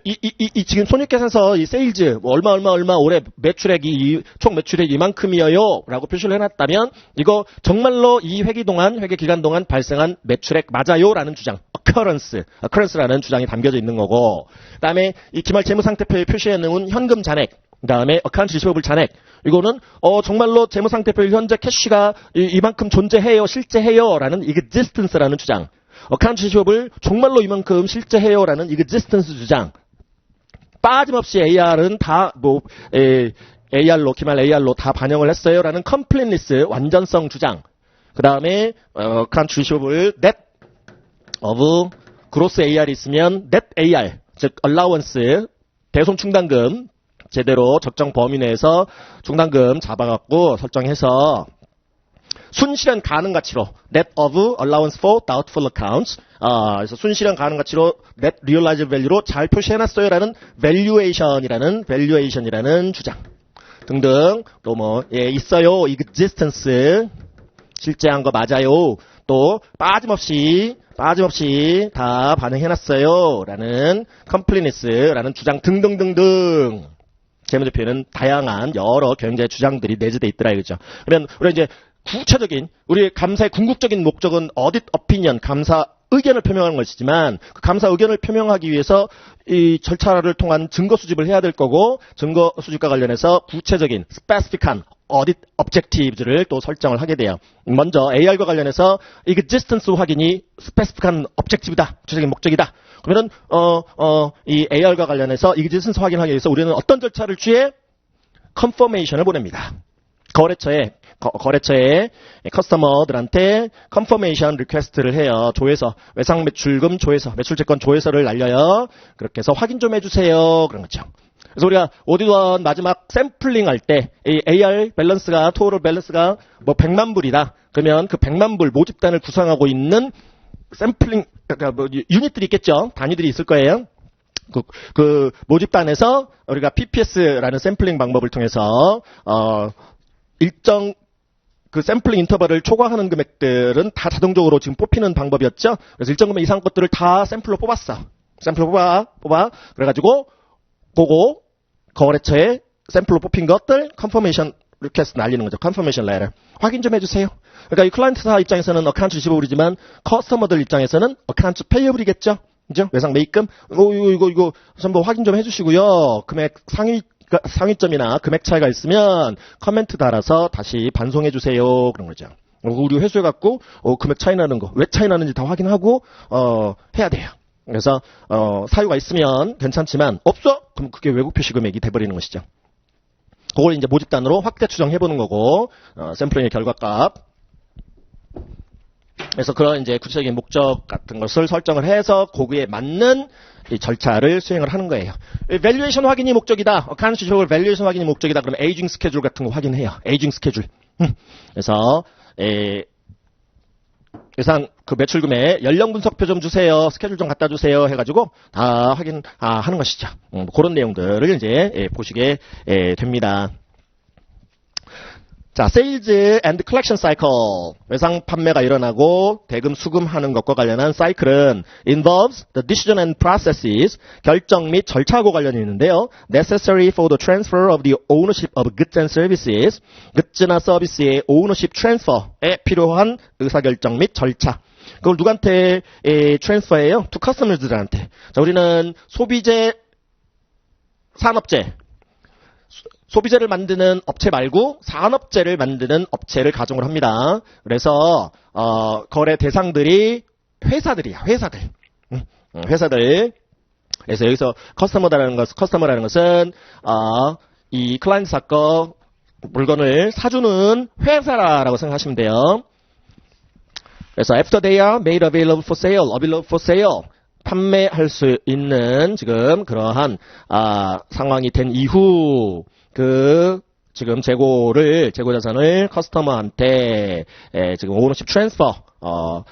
지금 손익계산서 이 세일즈 뭐 얼마 올해 매출액이 총 매출액 이만큼이에요 라고 표시를 해놨다면 이거 정말로 이 회기 기간 동안 발생한 매출액 맞아요 라는 주장, occurrence라는 주장이 담겨져 있는 거고, 그 다음에 이 기말 재무상태표에 표시해 놓은 현금 잔액, 그 다음에 어카운트 리시버블 잔액, 이거는 정말로 재무상태표에 현재 캐시가 이만큼 존재해요, 실제해요 라는 existence라는 주장, 어카운트 리시버블 정말로 이만큼 실제해요 라는 existence 주장, 빠짐없이 AR은 다 AR로 기말 AR로 다 반영을 했어요 라는 completeness 완전성 주장, 그 다음에 어카운트 리시버블 net of gross AR이 있으면 net AR, 즉 allowance 대손 충당금 제대로 적정 범위 내에서 충당금 잡아갖고 설정해서 순실현 가능 가치로 net of allowance for doubtful accounts, 그래서 순실현 가능 가치로 net realized value로 잘 표시해놨어요라는 valuation이라는 주장 등등, 또 뭐 있어요, existence 실제한 거 맞아요, 또 빠짐없이 다 반영해놨어요 라는 completeness라는 주장 등등등등. 재무제표에는 다양한 여러 경영자의 주장들이 내재되어 있더라 이거죠. 그러면 우리 이제 구체적인 우리 감사의 궁극적인 목적은 어딧 어피니언, 감사 의견을 표명하는 것이지만 그 감사 의견을 표명하기 위해서 이 절차를 통한 증거 수집을 해야 될 거고, 증거 수집과 관련해서 구체적인 스페시픽한 어딧 objectives를 또 설정을 하게 돼요. 먼저 AR과 관련해서 existence 확인이 스페시픽한 objective다, 구체적인 목적이다. 그러면은 이 AR과 관련해서 existence 확인하기 위해서 우리는 어떤 절차를 취해? confirmation을 보냅니다. 거래처에 커스터머들한테 confirmation request를 해요. 조회서, 외상 매출금 조회서, 매출채권 조회서를 날려요. 그렇게 해서 확인 좀 해주세요. 그런 거죠. 그래서 우리가 오디트 1 마지막 샘플링 할 때 이 AR 밸런스가, 토tal 밸런스가 뭐 100만 불이다. 그러면 그 100만 불 모집단을 구성하고 있는 샘플링, 그러니까 뭐 유닛들이 있겠죠. 단위들이 있을 거예요. 그 모집단에서 우리가 PPS라는 샘플링 방법을 통해서 일정 그 샘플링 인터벌을 초과하는 금액들은 다 자동적으로 지금 뽑히는 방법이었죠. 그래서 일정 금액 이상 것들을 다 샘플로 뽑았어. 샘플로 뽑아. 그래가지고 그거 거래처에 샘플로 뽑힌 것들 컨퍼메이션 리퀘스트 날리는 거죠. 컨퍼메이션 레터. 확인 좀 해주세요. 그러니까 이 클라이언트사 입장에서는 어카운트 리시버블이지만 커스터머들 입장에서는 어카운트 페이어블이겠죠. 그죠? 외상 매입금. 이거 전부 확인 좀 해주시고요. 금액 상위점이나 금액 차이가 있으면 커멘트 달아서 다시 반송해 주세요. 그런 거죠. 우리 회수해 갖고 금액 차이 나는 거, 왜 차이 나는지 다 확인하고 해야 돼요. 그래서 사유가 있으면 괜찮지만 없어? 그럼 그게 외국 표시 금액이 돼 버리는 것이죠. 그걸 이제 모집단으로 확대 추정해 보는 거고, 샘플링의 결과값. 그래서 그런 이제 구체적인 목적 같은 것을 설정을 해서 거기에 맞는 이 절차를 수행을 하는 거예요. 밸류에이션 확인이 목적이다. 어카운트 리시버블 밸류에이션 확인이 목적이다. 그러면 에이징 스케줄 같은 거 확인해요. 에이징 스케줄. 그래서 예상 그 매출금에 연령 분석표 좀 주세요. 스케줄 좀 갖다 주세요. 해가지고 다 확인하는 것이죠. 그런 내용들을 이제 보시게 됩니다. 자, 세일즈 앤드 컬렉션 사이클. 외상 판매가 일어나고 대금 수금하는 것과 관련한 사이클은 involves the decision and processes, 결정 및 절차하고 관련이 있는데요. necessary for the transfer of the ownership of goods and services, 굿즈나 서비스의 ownership transfer에 필요한 의사결정 및 절차. 그걸 누구한테 transfer해요? to customers들한테. 자, 우리는 소비재, 산업재, 소비재를 만드는 업체 말고 산업재를 만드는 업체를 가정을 합니다. 그래서 거래 대상들이 회사들이야. 회사들. 그래서 여기서 커스터머라는 것은 이 클라이언트 사건 물건을 사주는 회사라고 생각하시면 돼요. 그래서 after they are made available for sale, 판매할 수 있는 지금 그러한 상황이 된 이후 그 지금 재고 자산을 커스터머한테 지금 오너십 트랜스퍼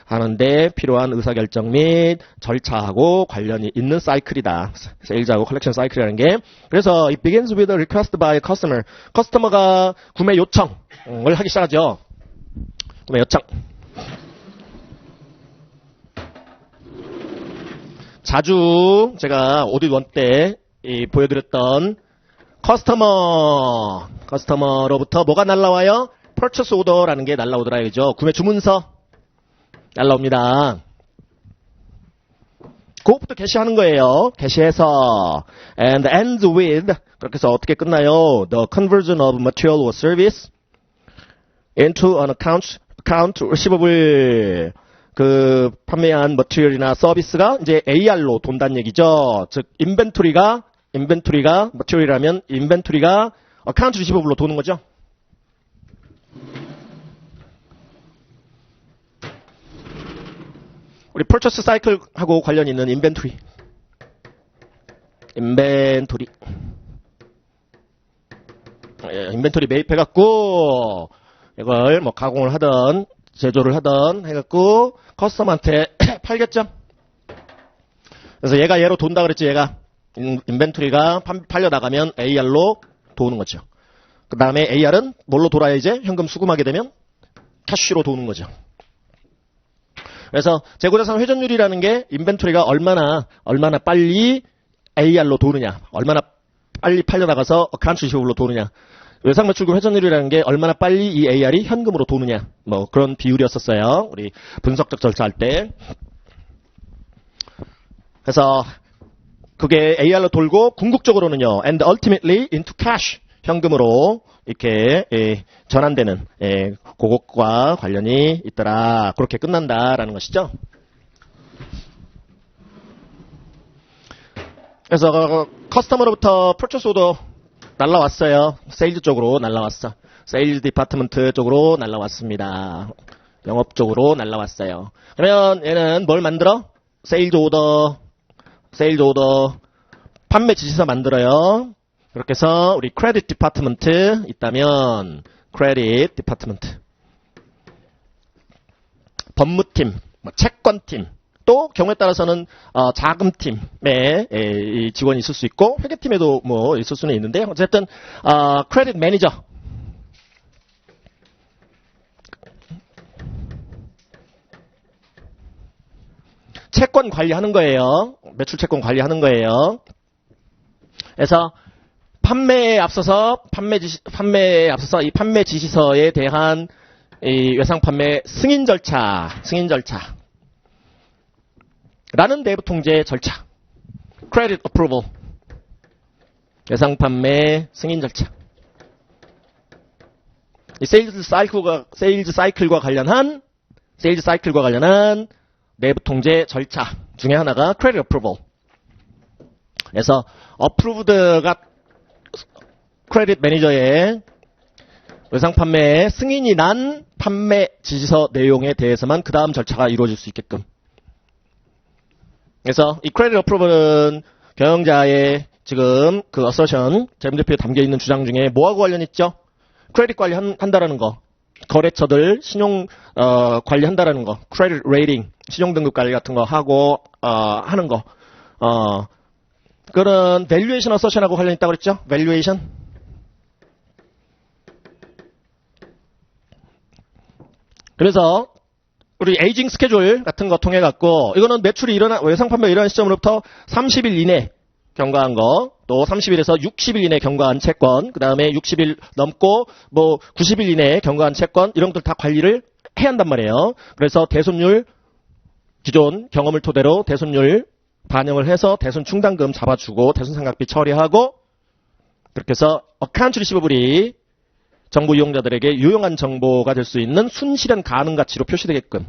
하는데 필요한 의사결정 및 절차하고 관련이 있는 사이클이다. 세일즈하고 컬렉션 사이클이라는 게. 그래서 it begins with a request by a customer. 커스터머가 구매 요청을 하기 시작하죠. 구매 요청. 자주 제가 오디오 1 때 보여드렸던 커스터머로부터 뭐가 날라와요? purchase order라는 게 날라오더라 이거죠. 구매 주문서 날라옵니다. 그것부터 게시하는 거예요. 게시해서 and ends with 그렇게 해서 어떻게 끝나요? The conversion of material or service into an account receivable. 그 판매한 머티리얼이나 서비스가 이제 AR로 돈다는 얘기죠. 즉 인벤토리가 머티리얼이라면 인벤토리가 어카운트 리시버블로 도는 거죠. 우리 퍼처스 사이클하고 관련 있는 인벤토리 매입해갖고 이걸 뭐 가공을 하던 제조를 하던 해갖고 커스텀한테 팔겠죠. 그래서 얘가 얘로 돈다 그랬지. 얘가 인벤토리가 팔려 나가면 AR로 도는 거죠. 그 다음에 AR은 뭘로 돌아야 이제 현금 수금하게 되면 캐쉬로 도는 거죠. 그래서 재고자산 회전율이라는 게 인벤토리가 얼마나 빨리 AR로 도느냐, 얼마나 빨리 팔려 나가서 어카운트 리시버블로 도느냐. 외상매출금 회전율이라는 게 얼마나 빨리 이 AR이 현금으로 도느냐. 뭐 그런 비율이었었어요. 우리 분석적 절차할 때. 그래서 그게 AR로 돌고 궁극적으로는요. And ultimately into cash. 현금으로 이렇게 전환되는 그것과 관련이 있더라. 그렇게 끝난다라는 것이죠. 그래서 커스터머로부터 퍼처스 오더 날라왔어요. 세일즈 쪽으로 날라왔어. 세일즈 디파트먼트 쪽으로 날라왔습니다. 영업 쪽으로 날라왔어요. 그러면 얘는 뭘 만들어? 세일즈 오더, 판매 지시서 만들어요. 그렇게 해서 우리 크레딧 디파트먼트 있다면 크레딧 디파트먼트, 법무팀, 채권팀, 또 경우에 따라서는 자금팀에 직원이 있을 수 있고 회계팀에도 뭐 있을 수는 있는데 어쨌든 크레딧 매니저, 채권 관리하는 거예요. 매출 채권 관리하는 거예요. 그래서 판매에 앞서서 이 판매 지시서에 대한 이 외상 판매 승인 절차 라는 내부 통제 절차, credit approval, 외상 판매 승인 절차. 이 세일즈 사이클과 관련한 내부 통제 절차 중에 하나가 credit approval. 그래서 approved가 크레딧 매니저의 외상 판매에 승인이 난 판매 지시서 내용에 대해서만 그 다음 절차가 이루어질 수 있게끔. 그래서 이 크레딧 어프로벌은 경영자의 지금 그 어서션, 재무제표에 담겨있는 주장 중에 뭐하고 관련 있죠? 크레딧 관리한다라는 거. 거래처들 신용 관리한다라는 거. 크레딧 레이팅, 신용등급 관리 같은 거 하고 하는 거. 그런 밸류에이션 어서션하고 관련 있다고 그랬죠? 밸류에이션. 그래서 우리 에이징 스케줄 같은 거 통해 갖고 이거는 매출이 외상 판매가 일어난 시점으로부터 30일 이내 경과한 거, 또 30일에서 60일 이내 경과한 채권, 그 다음에 60일 넘고 뭐 90일 이내 경과한 채권 이런 것들 다 관리를 해야 한단 말이에요. 그래서 대손율, 기존 경험을 토대로 대손율 반영을 해서 대손 충당금 잡아주고 대손 상각비 처리하고, 그렇게 해서 어카운트 리시버블이 정보 이용자들에게 유용한 정보가 될 수 있는 순실현 가능 가치로 표시되게끔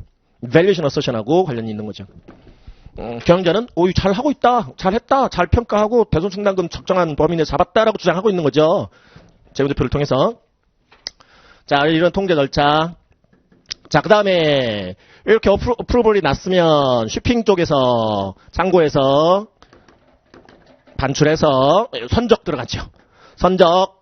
밸류에이션 어서션하고 관련이 있는 거죠. 경영자는 잘하고 있다, 잘했다, 잘 평가하고 대손 충당금 적정한 범위 내에 잡았다라고 주장하고 있는 거죠. 재무제표를 통해서. 자, 이런 통제 절차. 자, 그 다음에 이렇게 어프로벌이 났으면 쇼핑 쪽에서 창고에서 반출해서 선적 들어가죠. 선적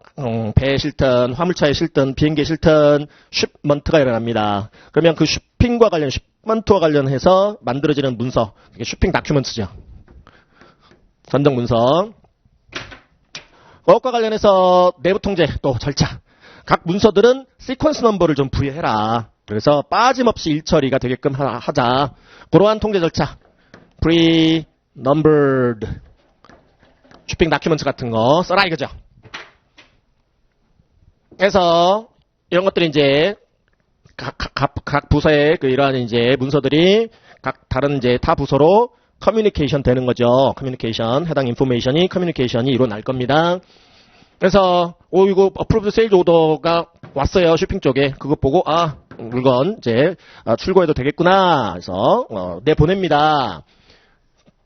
배에 실든, 화물차에 실든, 비행기에 실든 쉽먼트가 일어납니다. 그러면 그 쇼핑과 관련, 쉽먼트와 관련해서 만들어지는 문서, 이게 쇼핑 다큐먼트죠. 선정 문서. 그것과 관련해서 내부 통제, 또 절차. 각 문서들은 시퀀스 넘버를 좀 부여해라. 그래서 빠짐없이 일처리가 되게끔 하자. 그러한 통제 절차. pre-numbered 쇼핑 다큐먼트 같은 거 써라 이거죠. 그래서 이런 것들이 이제 각 부서의 그 이러한 이제 문서들이 각 다른 이제 타 부서로 커뮤니케이션 되는 거죠. 커뮤니케이션, 해당 인포메이션이 커뮤니케이션이 일어날 겁니다. 그래서 이거 어프로브드 세일즈 오더가 왔어요. 쇼핑 쪽에. 그거 보고 물건 이제 출고해도 되겠구나. 그래서 내보냅니다.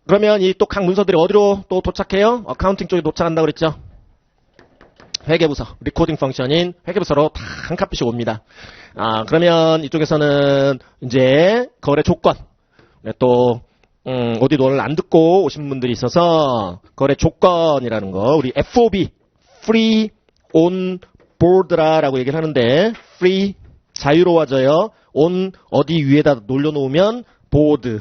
그러면 이 또 각 문서들이 어디로 또 도착해요? 어카운팅 쪽에 도착한다고 그랬죠. 회계부서, 리코딩 펑션인 회계부서로 다 한 칸씩 옵니다. 그러면 이쪽에서는 이제 거래 조건, 또 어디 노래를 안 듣고 오신 분들이 있어서 거래 조건이라는 거, 우리 FOB, Free on Board라고 얘기를 하는데, Free 자유로워져요. on 어디 위에다 올려놓으면 보드,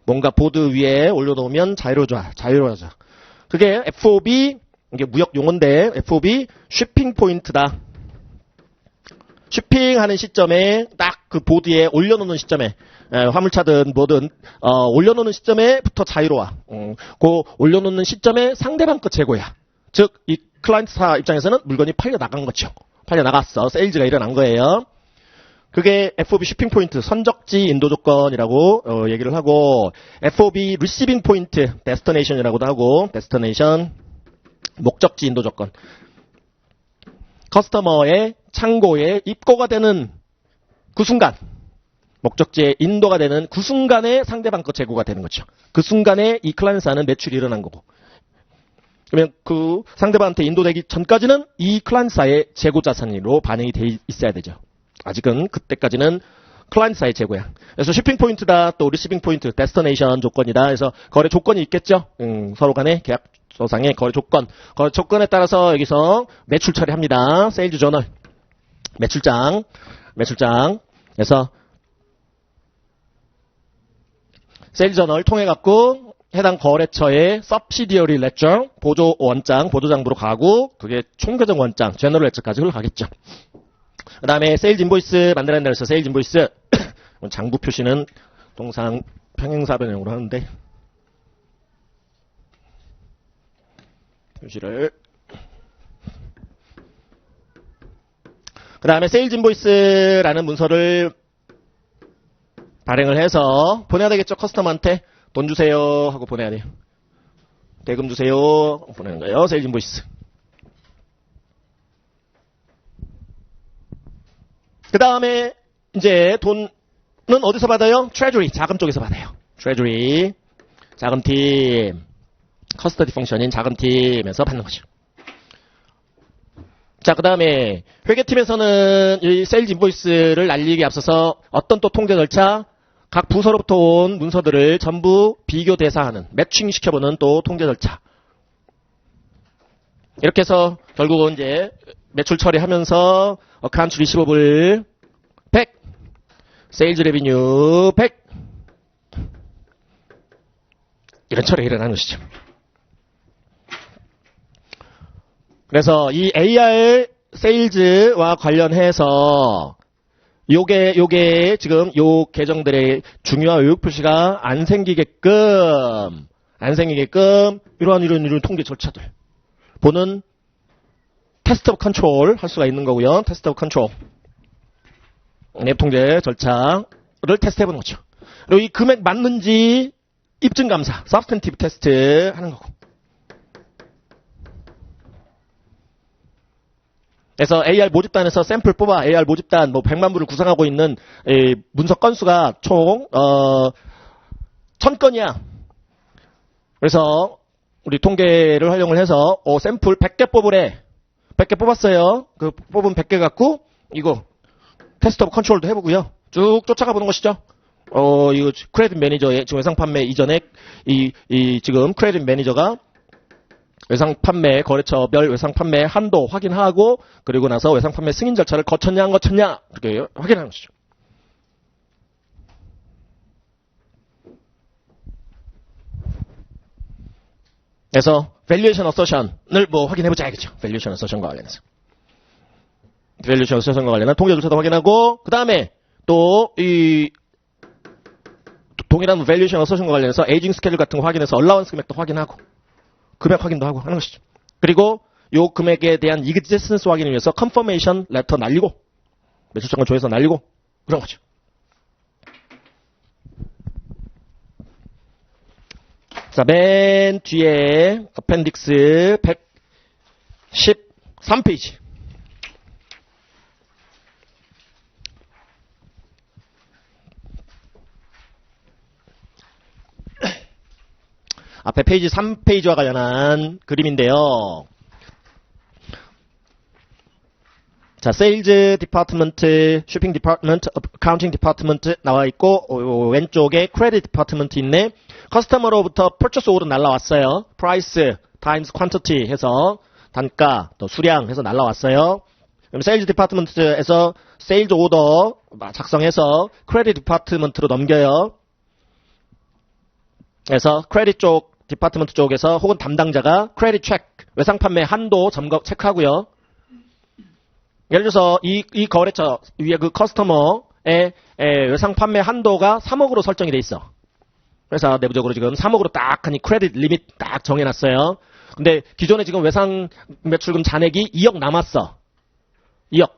뭔가 보드 위에 올려놓으면 자유로워져. 그게 FOB, 이게 무역 용어인데 FOB 쉬핑 포인트다. 쉬핑하는 시점에 딱 그 보드에 올려놓는 시점에 화물차든 뭐든 올려놓는 시점에부터 자유로워. 그 올려놓는 시점에 상대방 거 재고야. 즉 이 클라이언트사 입장에서는 물건이 팔려 나간 거죠. 팔려 나갔어. 세일즈가 일어난 거예요. 그게 FOB 쉬핑 포인트 선적지 인도 조건이라고 얘기를 하고, FOB 리시빙 포인트 데스티네이션이라고도 하고, 데스티네이션 목적지 인도 조건. 커스터머의 창고에 입고가 되는 그 순간, 목적지에 인도가 되는 그 순간에 상대방 거 재고가 되는 거죠. 그 순간에 이 클라이언트사는 매출이 일어난 거고. 그러면 그 상대방한테 인도되기 전까지는 이 클라이언트사의 재고 자산으로 반영이 돼 있어야 되죠. 아직은 그때까지는 클라이언트사의 재고야. 그래서 쉬핑 포인트다, 또 리시빙 포인트, 데스티네이션 조건이다. 그래서 거래 조건이 있겠죠. 서로 간의 계약서상의 거래 조건에 따라서 여기서 매출 처리합니다. 세일즈 저널, 매출장. 그래서 세일즈 저널 통해 갖고 해당 거래처의 subsidiary ledger, 보조 원장, 보조장부로 가고, 그게 총계정 원장, 제너럴 레저까지 흘러가겠죠. 그 다음에 세일즈 인보이스 만들어낸다 그래서 세일즈 인보이스 장부 표시는 동상 평행사 변형으로 하는데 표시를 그 다음에 세일즈 인보이스라는 문서를 발행을 해서 보내야 되겠죠. 커스터머한테 돈 주세요 하고 보내야 돼요. 대금 주세요 보내는 거예요. 세일즈 인보이스. 그 다음에 이제 돈은 어디서 받아요? 트레저리, 자금 쪽에서 받아요. 트레저리, 자금팀, 커스터디 펑션인 자금팀에서 받는 거죠. 자, 그 다음에 회계팀에서는 이 세일즈 인보이스를 날리기 앞서서 어떤 또 통제 절차, 각 부서로부터 온 문서들을 전부 비교 대사하는, 매칭 시켜보는 또 통제 절차. 이렇게 해서 결국은 이제 매출 처리하면서 어카운트 리시버블 100, 세일즈 레비뉴 100 이런 처리가 일어나는 것이죠. 그래서 이 AR 세일즈와 관련해서 요게 지금 요 계정들의 중요한 의혹 표시가 안 생기게끔 이런 통계 절차들 보는 테스트 오브 컨트롤 할 수가 있는 거고요. 테스트 오브 컨트롤. 내부 통제 절차를 테스트해보는 거죠. 그리고 이 금액 맞는지 입증 감사, 서브스텐티브 테스트 하는 거고. 그래서 AR 모집단에서 샘플 뽑아 AR 모집단 100만 부를 구성하고 있는 문서 건수가 총 1000건이야. 그래서 우리 통계를 활용을 해서 샘플 100개 뽑으래. 100개 뽑았어요. 그 뽑은 100개 갖고 이거 테스트 오브 컨트롤도 해보고요. 쭉 쫓아가 보는 것이죠. 이거 크레딧 매니저의 지금 외상 판매 이전에 이 지금 크레딧 매니저가 외상 판매, 거래처별 외상 판매 한도 확인하고, 그리고 나서 외상 판매 승인 절차를 거쳤냐, 안 거쳤냐, 이렇게 확인하는 것이죠. 그래서, valuation assertion을 뭐 확인해보자, 이거죠. valuation assertion과 관련해서. valuation assertion과 관련한 통계 절차도 확인하고, 그 다음에 또, 동일한 valuation assertion과 관련해서 에이징 스케줄 같은 거 확인해서 allowance 금액도 확인하고, 금액 확인도 하고 하는 것이죠. 그리고 요 금액에 대한 existence 확인을 위해서 confirmation letter 날리고, 매출장을 조회서 날리고, 그런 거죠. 자, 맨 뒤에 appendix 113페이지. 앞에 페이지 3페이지와 관련한 그림인데요. 자, 세일즈 디파트먼트, 쇼핑 디파트먼트, 어카운팅 디파트먼트 나와 있고, 왼쪽에 크레딧 디파트먼트 있네. 커스터머로부터 퍼처스 오더 날라왔어요. 프라이스 타임스 퀀티티 해서 단가 또 수량 해서 날라왔어요. 그럼 세일즈 디파트먼트에서 세일즈 오더 작성해서 크레딧 디파트먼트로 넘겨요. 그래서 크레딧 쪽 디파트먼트 쪽에서 혹은 담당자가 크레딧 체크, 외상 판매 한도 점검 체크하고요. 예를 들어서 이 거래처 위에 그 커스터머의 외상 판매 한도가 3억으로 설정이 돼 있어. 그래서 내부적으로 지금 3억으로 딱 하니 크레딧 리밋 딱 정해놨어요. 근데 기존에 지금 외상 매출금 잔액이 2억 남았어. 2억.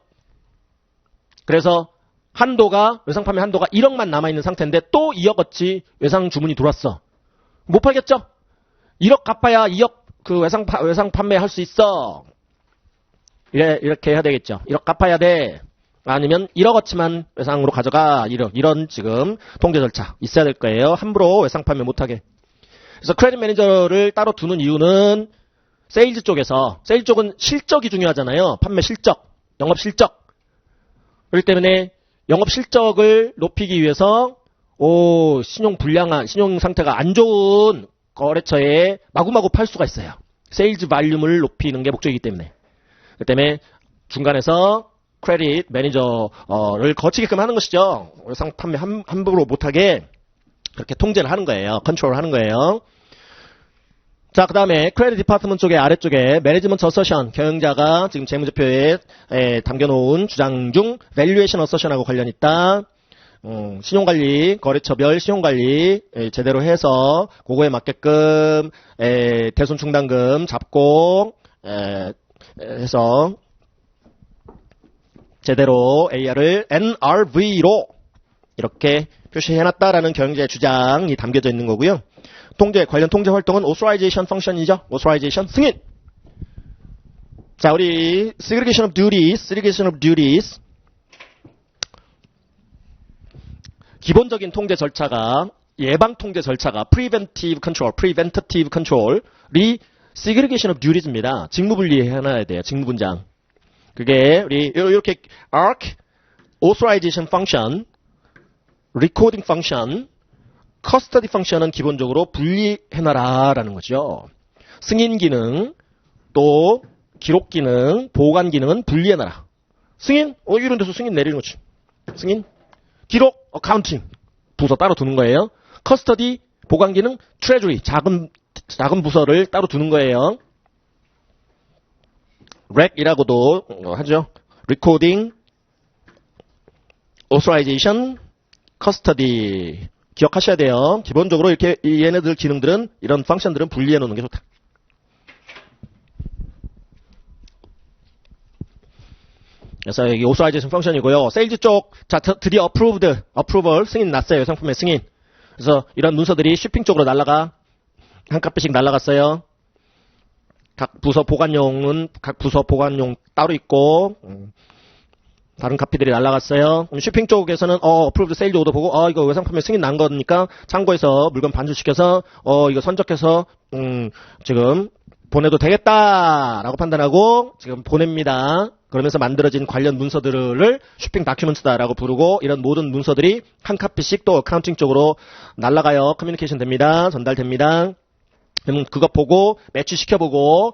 그래서 한도가, 외상 판매 한도가 1억만 남아있는 상태인데 또 2억어치 외상 주문이 들어왔어. 못 팔겠죠? 1억 갚아야 2억 그 외상 판매 할 수 있어. 이렇게 해야 되겠죠. 1억 갚아야 돼. 아니면 1억어치만 외상으로 가져가. 이런 지금 통제 절차 있어야 될 거예요. 함부로 외상 판매 못하게. 그래서 크레딧 매니저를 따로 두는 이유는 세일즈 쪽에서, 세일즈 쪽은 실적이 중요하잖아요. 판매 실적, 영업 실적. 그렇기 때문에 영업 실적을 높이기 위해서 신용 불량한, 신용 상태가 안 좋은 거래처에 마구마구 팔 수가 있어요. 세일즈 발륨을 높이는 게 목적이기 때문에. 그 때문에 중간에서 크레딧 매니저를 거치게끔 하는 것이죠. 외상 판매 함부로 못하게 그렇게 통제를 하는 거예요. 컨트롤을 하는 거예요. 자, 그 다음에 크레딧 디파트먼트 쪽의 아래쪽에 매니지먼트 어서션, 경영자가 지금 재무제표에 담겨놓은 주장 중 밸류에이션 어서션하고 관련 있다. 신용관리, 거래처별 신용관리 제대로 해서 그거에 맞게끔 대손 충당금 잡고 해서 제대로 AR을 NRV로 이렇게 표시해놨다라는 경영자의 주장이 담겨져 있는 거고요. 관련 통제 활동은 authorization function이죠. authorization 승인. 자, 우리 segregation of duties. 기본적인 통제 절차가, 예방 통제 절차가 preventative control이 segregation of duties입니다. 직무 분리해놔야 돼요. 직무 분장. 그게 우리 이렇게 ARC, authorization function, recording function, custody function은 기본적으로 분리해놔라라는 거죠. 승인 기능, 또 기록 기능, 보관 기능은 분리해놔라. 승인? 이런 데서 승인 내리는 거지. 승인? 기록, 어카운팅, 부서 따로 두는 거예요. 커스터디, 보관 기능, 트레저리, 작은 부서를 따로 두는 거예요. 렉이라고도 하죠. 리코딩, 오소라이제이션, 커스터디 기억하셔야 돼요. 기본적으로 이렇게 얘네들 기능들은, 이런 펑션들은 분리해 놓는 게 좋다. 그래서 여기 오소라이제이션 펑션이고요. 세일즈 쪽, 자, 드디어 어프로벌 승인 났어요. 상품의 승인. 그래서 이런 문서들이 쇼핑 쪽으로 날라가. 한 카피씩 날라갔어요. 각 부서 보관용 따로 있고, 다른 카피들이 날라갔어요. 쇼핑 쪽에서는, 어프로브드 세일즈 오더 보고, 이거 외상품에 승인 난 거니까, 참고해서 물건 반출시켜서, 이거 선적해서, 지금, 보내도 되겠다라고 판단하고, 지금 보냅니다. 그러면서 만들어진 관련 문서들을 쇼핑 다큐멘트다라고 부르고, 이런 모든 문서들이 한 카피씩 또 어카운팅 쪽으로 날라가요. 커뮤니케이션 됩니다. 전달됩니다. 그러면 그거 보고 매출 시켜보고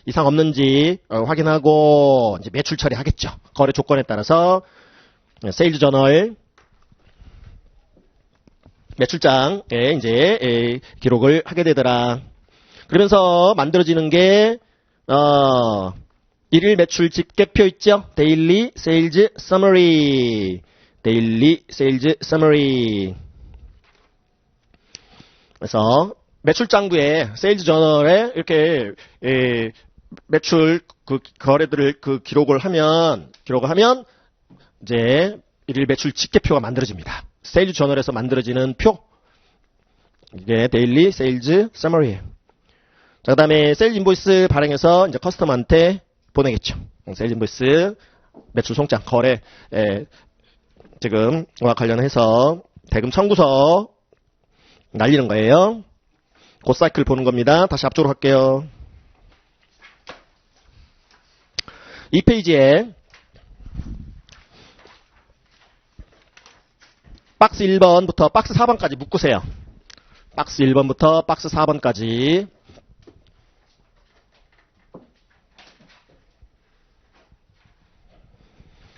이상 없는지 확인하고 이제 매출 처리하겠죠. 거래 조건에 따라서 세일즈 저널 매출장에 이제 기록을 하게 되더라. 그러면서 만들어지는 게 일일 매출 집계표 있죠. 데일리 세일즈 서머리. 데일리 세일즈 서머리. 그래서 매출장부에 세일즈 저널에 이렇게 매출 그 거래들을 그 기록을 하면 이제 일일 매출 집계표가 만들어집니다. 세일즈 저널에서 만들어지는 표. 이게 데일리 세일즈 서머리. 자, 그다음에 세일즈 인보이스 발행해서 이제 커스터머한테 보내겠죠. 세일즈 인보이스 매출 송장 거래 지금과 관련해서 대금 청구서 날리는 거예요. 그 사이클 보는 겁니다. 다시 앞쪽으로 갈게요. 이 페이지에 박스 1번부터 박스 4번까지 묶으세요. 박스 1번부터 박스 4번까지.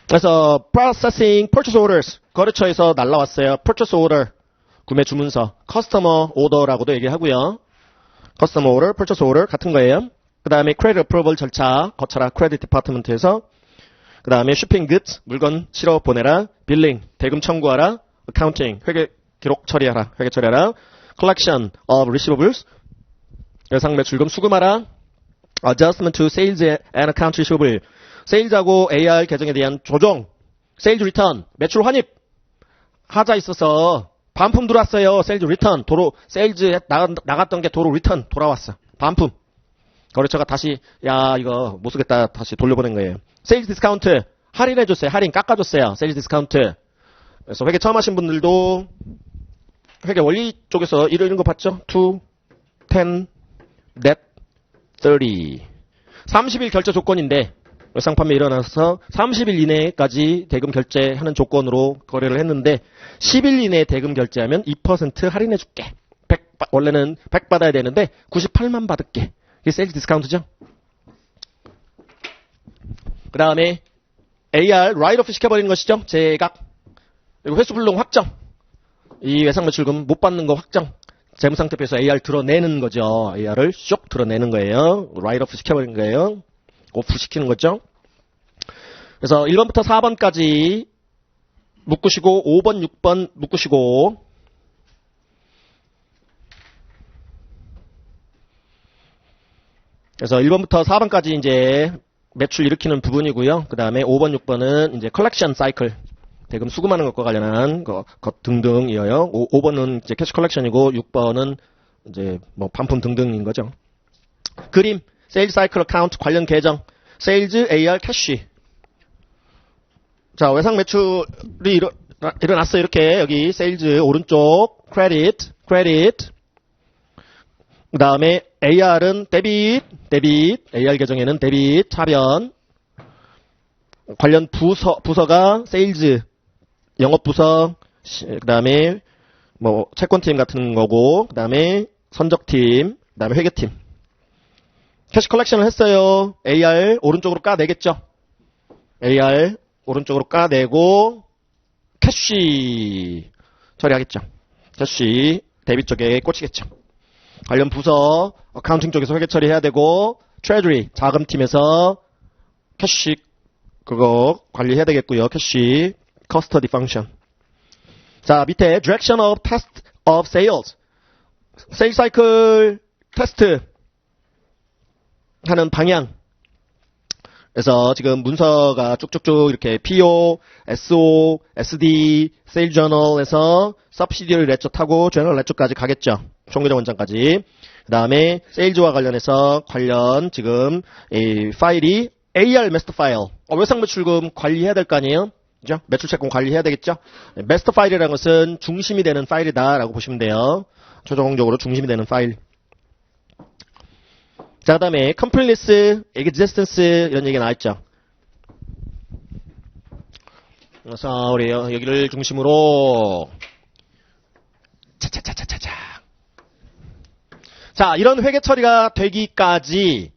그래서 processing purchase orders 거래처에서 날라왔어요. purchase order 구매 주문서 customer order라고도 얘기하고요. customer order, purchase order 같은 거예요. 그 다음에 credit approval 절차 거쳐라 credit department에서. 그 다음에 shipping goods 물건 실어 보내라. billing 대금 청구하라. accounting 회계 기록 처리하라. 회계 처리하라. collection of receivables 예상 매출금 수금하라. adjustment to sales and account receivable 세일즈하고 AR 계정에 대한 조정, 세일즈 리턴, 매출 환입, 하자 있어서 반품 들어왔어요. 세일즈 리턴, 도로, 세일즈 나갔던 게 도로 리턴 돌아왔어. 반품. 거래처가 다시, 야, 이거 못 쓰겠다. 다시 돌려보낸 거예요. 세일즈 디스카운트, 할인해줬어요. 할인 깎아줬어요. 세일즈 디스카운트. 그래서 회계 처음 하신 분들도 회계 원리 쪽에서 이런 거 봤죠? 2, 10, net, 30. 30일 결제 조건인데, 외상 판매 일어나서 30일 이내까지 대금 결제하는 조건으로 거래를 했는데 10일 이내에 대금 결제하면 2% 할인해 줄게. 원래는 100 받아야 되는데 98만 받을게. 이게 세일즈 디스카운트죠. 그 다음에 AR 라이트오프 시켜버리는 것이죠. 제각. 그리고 회수 불능 확정. 이 외상 매출금 못 받는 거 확정. 재무상태표에서 AR 드러내는 거죠. AR을 쇽 드러내는 거예요. 라이트오프 시켜버리는 거예요. 오프 시키는 거죠. 그래서 1번부터 4번까지 묶으시고 5번, 6번 묶으시고 그래서 1번부터 4번까지 이제 매출 일으키는 부분이고요. 그 다음에 5번, 6번은 이제 컬렉션 사이클 대금 수금하는 것과 관련한 것 등등이에요. 5번은 이제 캐시 컬렉션이고 6번은 이제 뭐 반품 등등인 거죠. 그림 세일즈 사이클 어카운트 관련 계정 세일즈 AR 캐시. 자, 외상 매출이 일어났어요. 이렇게 여기 세일즈 오른쪽 크레딧 그 다음에 AR은 데빗 AR 계정에는 데빗 차변 관련 부서가 세일즈 영업부서 그 다음에 뭐 채권팀 같은 거고 그 다음에 선적팀 그 다음에 회계팀. 캐시 컬렉션을 했어요. AR 오른쪽으로 까내겠죠. AR 오른쪽으로 까내고 캐시 처리하겠죠. 캐시 데빗 쪽에 꽂히겠죠. 관련 부서 어카운팅 쪽에서 회계 처리해야 되고 트레저리 자금팀에서 캐시 그거 관리해야 되겠고요. 캐시 커스터디 펑션. 자, 밑에 direction of test of sales 세일 사이클 테스트 하는 방향. 그래서 지금 문서가 쭉쭉쭉 이렇게 PO, SO, SD, 세일 저널에서 subsidiary ledger 타고 general ledger까지 가겠죠. 총계정 원장까지. 그 다음에 세일즈와 관련해서 관련 지금 이 파일이 AR master 파일. 외상 매출금 관리해야 될 거 아니에요? 그죠? 매출 채권 관리해야 되겠죠? master 파일이라는 것은 중심이 되는 파일이다라고 보시면 돼요. 최종적으로 중심이 되는 파일. 자, 그 다음에 completeness, existence 이런 얘기가 나와있죠. 그래서 우리 여기를 중심으로 차차차차차차. 자, 이런 회계 처리가 되기까지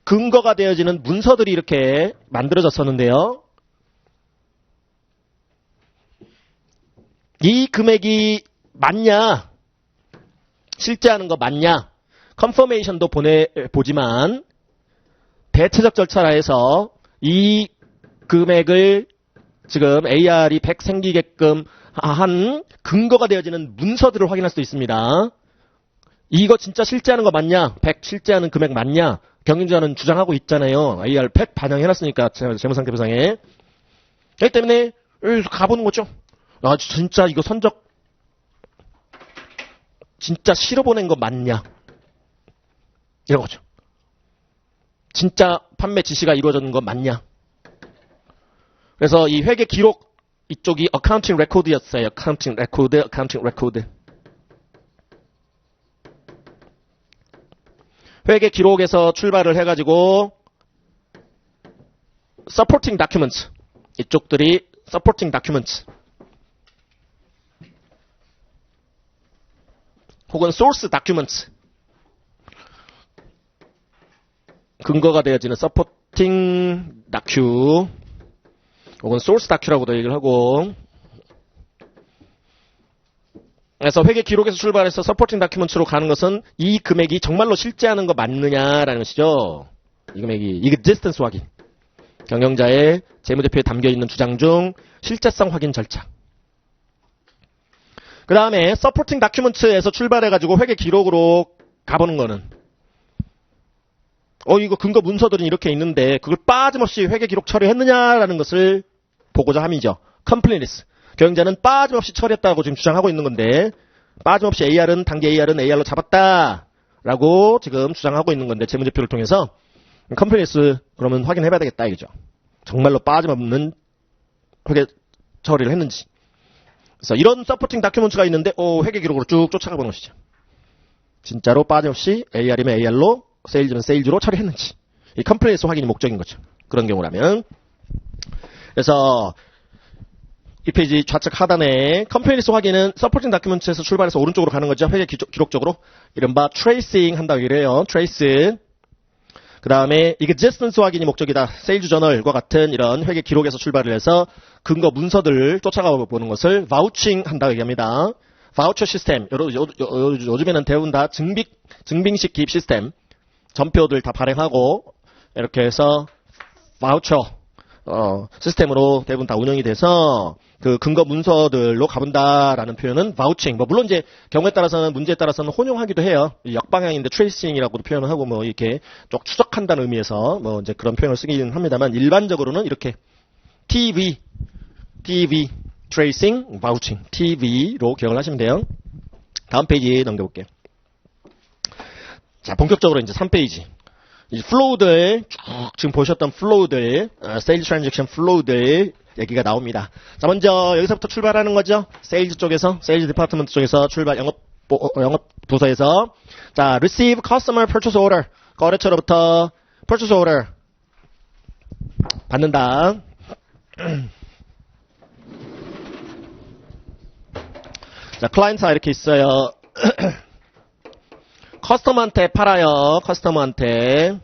근거가 되어지는 문서들이 이렇게 만들어졌었는데요. 이 금액이 맞냐? 실제 하는 거 맞냐? 컨퍼메이션도 보지만 대체적 절차라 해서 이 금액을 지금 AR이 100 생기게끔 한 근거가 되어지는 문서들을 확인할 수도 있습니다. 이거 진짜 실제하는 거 맞냐? 100 실제하는 금액 맞냐? 경영자는 주장하고 있잖아요. AR 100 반영해놨으니까 재무상태표상에. 그렇기 때문에 가보는 거죠. 아, 진짜 이거 선적 진짜 실어보낸 거 맞냐? 이런 거죠. 진짜 판매 지시가 이루어졌는 거 맞냐? 그래서 이 회계 기록 이쪽이 어카운팅 레코드였어요. 어카운팅 레코드. 회계 기록에서 출발을 해가지고 supporting documents 이쪽들이 supporting documents 혹은 source documents 근거가 되어지는 supporting docu 혹은 source docu라고도 얘기를 하고 그래서 회계 기록에서 출발해서 서포팅 다큐먼트로 가는 것은 이 금액이 정말로 실제하는 거 맞느냐라는 것이죠. 이 금액이 existence 확인. 경영자의 재무제표에 담겨있는 주장 중 실제성 확인 절차. 그 다음에 서포팅 다큐먼트에서 출발해가지고 회계 기록으로 가보는 거는 이거 근거 문서들은 이렇게 있는데 그걸 빠짐없이 회계 기록 처리했느냐라는 것을 보고자 함이죠. 컴플리니스. 경영자는 빠짐없이 처리했다고 지금 주장하고 있는 건데 빠짐없이 단기 AR은 AR로 잡았다라고 지금 주장하고 있는 건데 재무제표를 통해서 컴플리니스 그러면 확인해봐야 되겠다 이거죠. 정말로 빠짐없는 회계 처리를 했는지. 그래서 이런 서포팅 다큐먼트가 있는데 회계 기록으로 쭉 쫓아가보는 것이죠. 진짜로 빠짐없이 AR이면 AR로 세일즈면 세일즈로 처리했는지. 이 컴플리니스 확인이 목적인 거죠. 그런 경우라면. 그래서 이 페이지 좌측 하단에 컴플리니스 확인은 서포팅 다큐먼트에서 출발해서 오른쪽으로 가는 거죠. 회계 기록적으로. 이른바 트레이싱 한다고 얘기를 해요. 트레이스. 그 다음에 existence 확인이 목적이다. 세일즈 저널과 같은 이런 회계 기록에서 출발을 해서 근거 문서들을 쫓아가 보는 것을 vouching 한다고 얘기합니다. 바우처 시스템. 요즘에는 대부분 다 증빙식 기입 시스템. 전표들 다 발행하고 이렇게 해서 바우처 시스템으로 대부분 다 운영이 돼서 그 근거 문서들로 가본다라는 표현은 바우칭. 물론 이제 경우에 따라서는 문제에 따라서는 혼용하기도 해요. 역방향인데 트레이싱이라고도 표현을 하고 이렇게 쭉 추적한다는 의미에서 이제 그런 표현을 쓰기는 합니다만 일반적으로는 이렇게 TV 트레이싱, 바우칭, TV로 기억을 하시면 돼요. 다음 페이지 넘겨볼게요. 자, 본격적으로 이제 3페이지. 이 플로우들, 쭉 지금 보셨던 플로우들, 세일즈 트랜잭션 플로우들 얘기가 나옵니다. 자, 먼저 여기서부터 출발하는 거죠. 세일즈 쪽에서, 세일즈 디파트먼트 쪽에서 출발, 영업 부서에서. 자, receive customer purchase order. 거래처로부터 purchase order. 받는다. 자, 클라이언트가 이렇게 있어요. 커스터머한테 팔아요. 커스터머한테.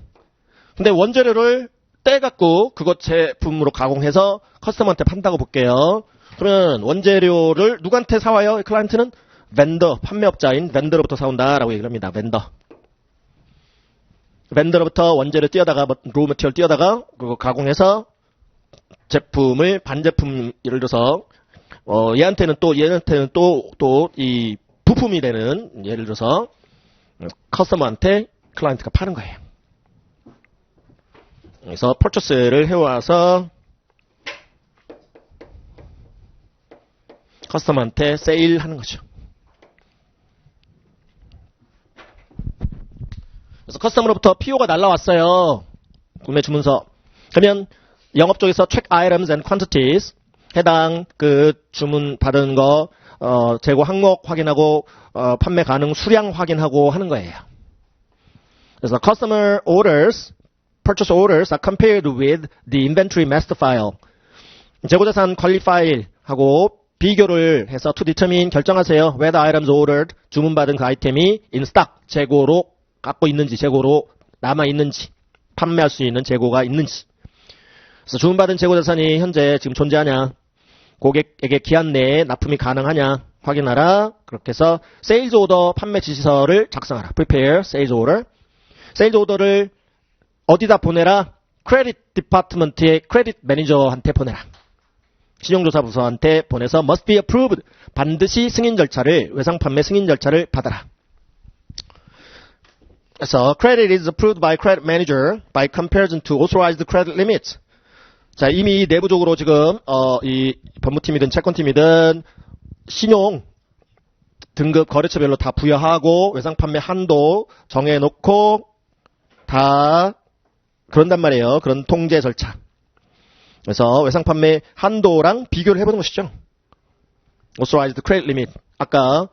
근데 원재료를 떼갖고 그것 제품으로 가공해서 커스터머한테 판다고 볼게요. 그러면 원재료를 누구한테 사와요? 클라이언트는 벤더, 판매업자인 벤더로부터 사온다라고 얘기를 합니다. 벤더로부터 원재료 띄어다가 로우 매티리얼 띄어다가 그거 가공해서 제품을 반제품 예를 들어서 얘한테는 또 이 부품이 되는 예를 들어서 커스터머한테 클라이언트가 파는 거예요. 그래서 퍼처스를 해와서 커스터머한테 세일하는 거죠. 그래서 커스터머로부터 PO가 날라왔어요. 구매 주문서. 그러면 영업 쪽에서 check items and quantities 해당 그 주문 받은 거 재고 항목 확인하고 판매 가능 수량 확인하고 하는 거예요. 그래서 customer orders, purchase orders are compared with the inventory master file. 재고자산 관리 파일하고 비교를 해서 to determine 결정하세요. whether items ordered 주문받은 그 아이템이 in stock 재고로 갖고 있는지 재고로 남아 있는지 판매할 수 있는 재고가 있는지. 그래서 주문받은 재고 자산이 현재 지금 존재하냐, 고객에게 기한 내에 납품이 가능하냐 확인하라. 그렇게 해서 세일즈 오더 판매 지시서를 작성하라. prepare sales order. 세일즈 오더를 어디다 보내라? 크레딧 디파트먼트의 크레딧 매니저한테 보내라. 신용조사 부서한테 보내서 must be approved. 반드시 승인 절차를, 외상 판매 승인 절차를 받아라. 그래서 credit is approved by credit manager by comparison to authorized credit limits. 자, 이미 내부적으로 지금 이 법무팀이든 채권팀이든 신용 등급 거래처별로 다 부여하고 외상 판매 한도 정해놓고 다 그런단 말이에요. 그런 통제 절차. 그래서 외상 판매 한도랑 비교를 해보는 것이죠. authorized credit limit. 아까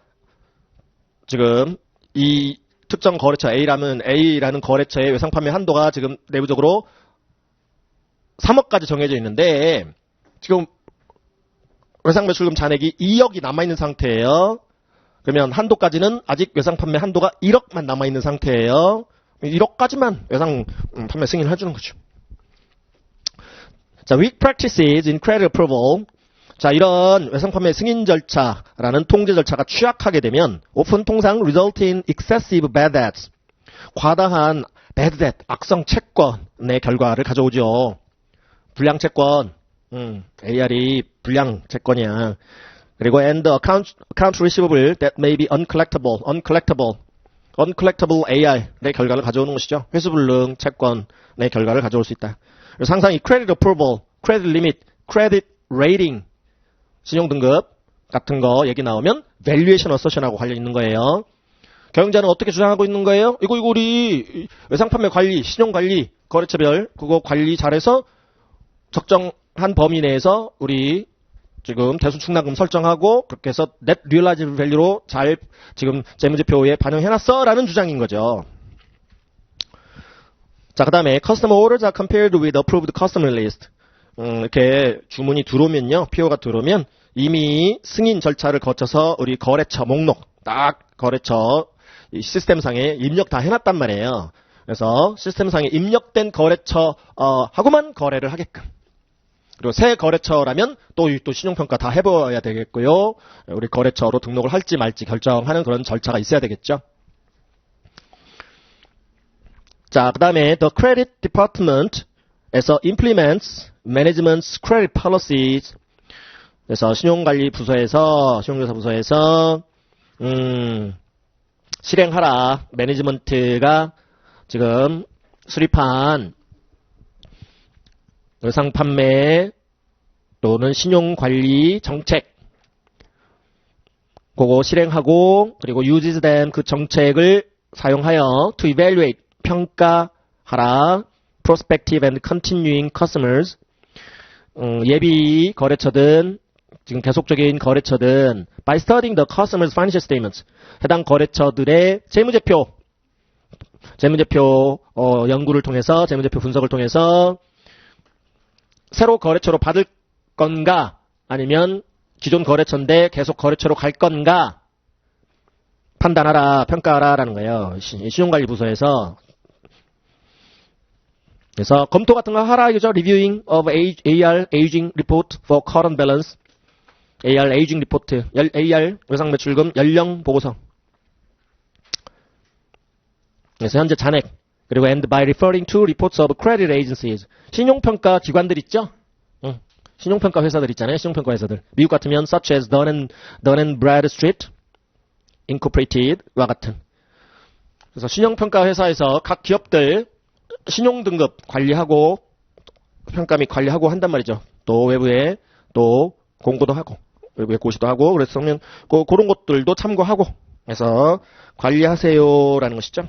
지금 이 특정 거래처 A라는 거래처의 외상 판매 한도가 지금 내부적으로 3억까지 정해져 있는데 지금 외상 매출금 잔액이 2억이 남아있는 상태예요. 그러면 한도까지는 아직 외상 판매 한도가 1억만 남아있는 상태예요. 1억까지만 외상 판매 승인을 해주는 거죠. 자, weak practices in credit approval. 자, 이런 외상 판매 승인 절차라는 통제 절차가 취약하게 되면 통상 result in excessive bad debts. 과다한 bad debt, 악성 채권의 결과를 가져오죠. 불량 채권, AR이 불량 채권이야. 그리고 and account receivable that may be uncollectible AR의 결과를 가져오는 것이죠. 회수불능 채권의 결과를 가져올 수 있다. 그래서 항상 이 credit approval, credit limit, credit rating, 신용등급 같은 거 얘기 나오면 valuation assertion하고 관련 있는 거예요. 경영자는 어떻게 주장하고 있는 거예요? 이거 우리 외상판매 관리, 신용관리, 거래처별 그거 관리 잘해서 적정한 범위 내에서 우리 지금 대수충납금 설정하고 그렇게 해서 net realizable value로 잘 지금 재무제표에 반영해놨어 라는 주장인 거죠. 자, 그 다음에 customer orders are compared with approved customer list. 이렇게 주문이 들어오면요, PO가 들어오면 이미 승인 절차를 거쳐서 우리 거래처 목록 딱 거래처 이 시스템상에 입력 다 해놨단 말이에요. 그래서 시스템상에 입력된 거래처 하고만 거래를 하게끔. 그리고 새 거래처라면 또 신용평가 다 해봐야 되겠고요. 우리 거래처로 등록을 할지 말지 결정하는 그런 절차가 있어야 되겠죠. 자, 그 다음에 the credit department에서 implements management's credit policies. 그래서 신용조사 부서에서 실행하라. 매니지먼트가 지금 수립한 외상 판매 또는 신용관리 정책 그거 실행하고 그리고 uses them 그 정책을 사용하여 to evaluate 평가하라 prospective and continuing customers 예비 거래처든 지금 계속적인 거래처든 by studying the customer's financial statements 해당 거래처들의 재무제표 연구를 통해서 재무제표 분석을 통해서 새로 거래처로 받을 건가 아니면 기존 거래처인데 계속 거래처로 갈 건가 판단하라, 평가하라라는 거예요. 신용관리부서에서. 그래서 검토 같은 거 하라 이거죠. Reviewing of AR Aging Report for Current Balance. AR Aging Report. AR 외상 매출금 연령 보고서. 그래서 현재 잔액. 그리고 and by referring to reports of credit agencies. 신용평가 기관들 있죠? 신용평가 회사들 있잖아요. 신용평가 회사들. 미국 같으면 such as Dun & Bradstreet Incorporated와 같은. 그래서 신용평가 회사에서 각 기업들 신용등급 관리하고 평가 및 관리하고 한단 말이죠. 또 외부에 또 공고도 하고 외부에 고시도 하고 그래서 그런 것들도 참고하고 해서 관리하세요라는 것이죠.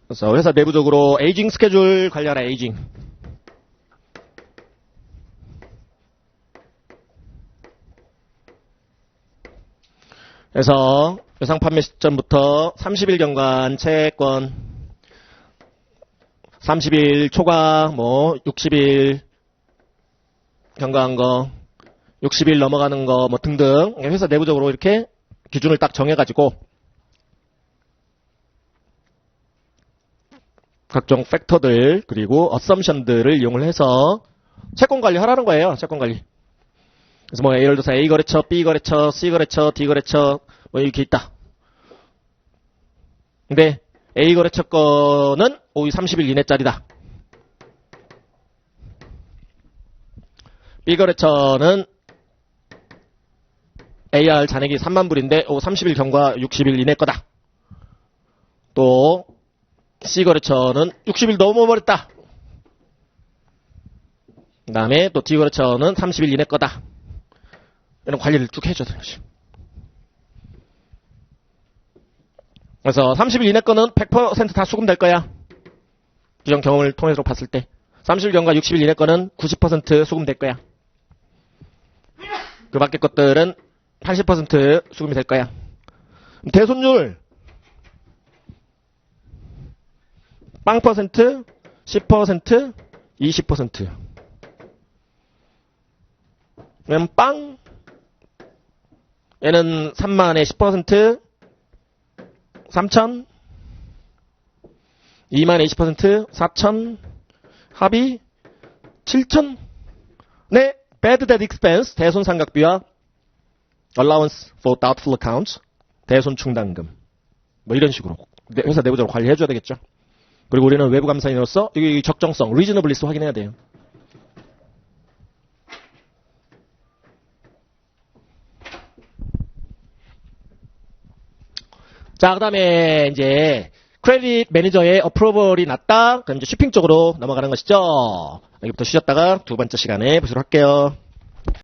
그래서 회사 내부적으로 에이징 스케줄 관리하라. 에이징. 그래서 외상 판매 시점부터 30일경관 채권 30일 초과, 뭐, 60일 경과한 거, 60일 넘어가는 거, 뭐 등등 회사 내부적으로 이렇게 기준을 딱 정해가지고 각종 팩터들 그리고 어썸션들을 이용을 해서 채권 관리하라는 거예요. 채권 관리. 그래서 뭐 예를 들어서 A 거래처, B 거래처, C 거래처, D 거래처 뭐 이렇게 있다. 근데 A 거래처 거는 오후 30일 이내짜리다. B 거래처는 AR 잔액이 3만 불인데 오후 30일 경과 60일 이내 거다. 또 C 거래처는 60일 넘어버렸다. 그 다음에 또 D 거래처는 30일 이내 거다. 이런 관리를 쭉 해줘야 되는 거지. 그래서 30일 이내 거는 100% 다 수금될 거야. 기존 경험을 통해서 봤을 때 30일 경과 60일 이내 거는 90% 수금될 거야. 그 밖에 것들은 80% 수금이 될 거야. 대손율 0%, 10%, 20%. 그럼 빵 얘는 3만에 10%, 3천, 2만에 20%, 4천, 합의 7천. 네, bad debt expense 대손 상각비와 allowance for doubtful accounts 대손 충당금 뭐 이런 식으로 회사 내부적으로 관리해줘야 되겠죠. 그리고 우리는 외부 감사인으로서 이 적정성, reasonableness 확인해야 돼요. 자, 그 다음에 이제 크레딧 매니저의 어프로벌이 났다. 그럼 이제 쇼핑 쪽으로 넘어가는 것이죠. 여기부터 쉬었다가 두 번째 시간에 보도록 할게요.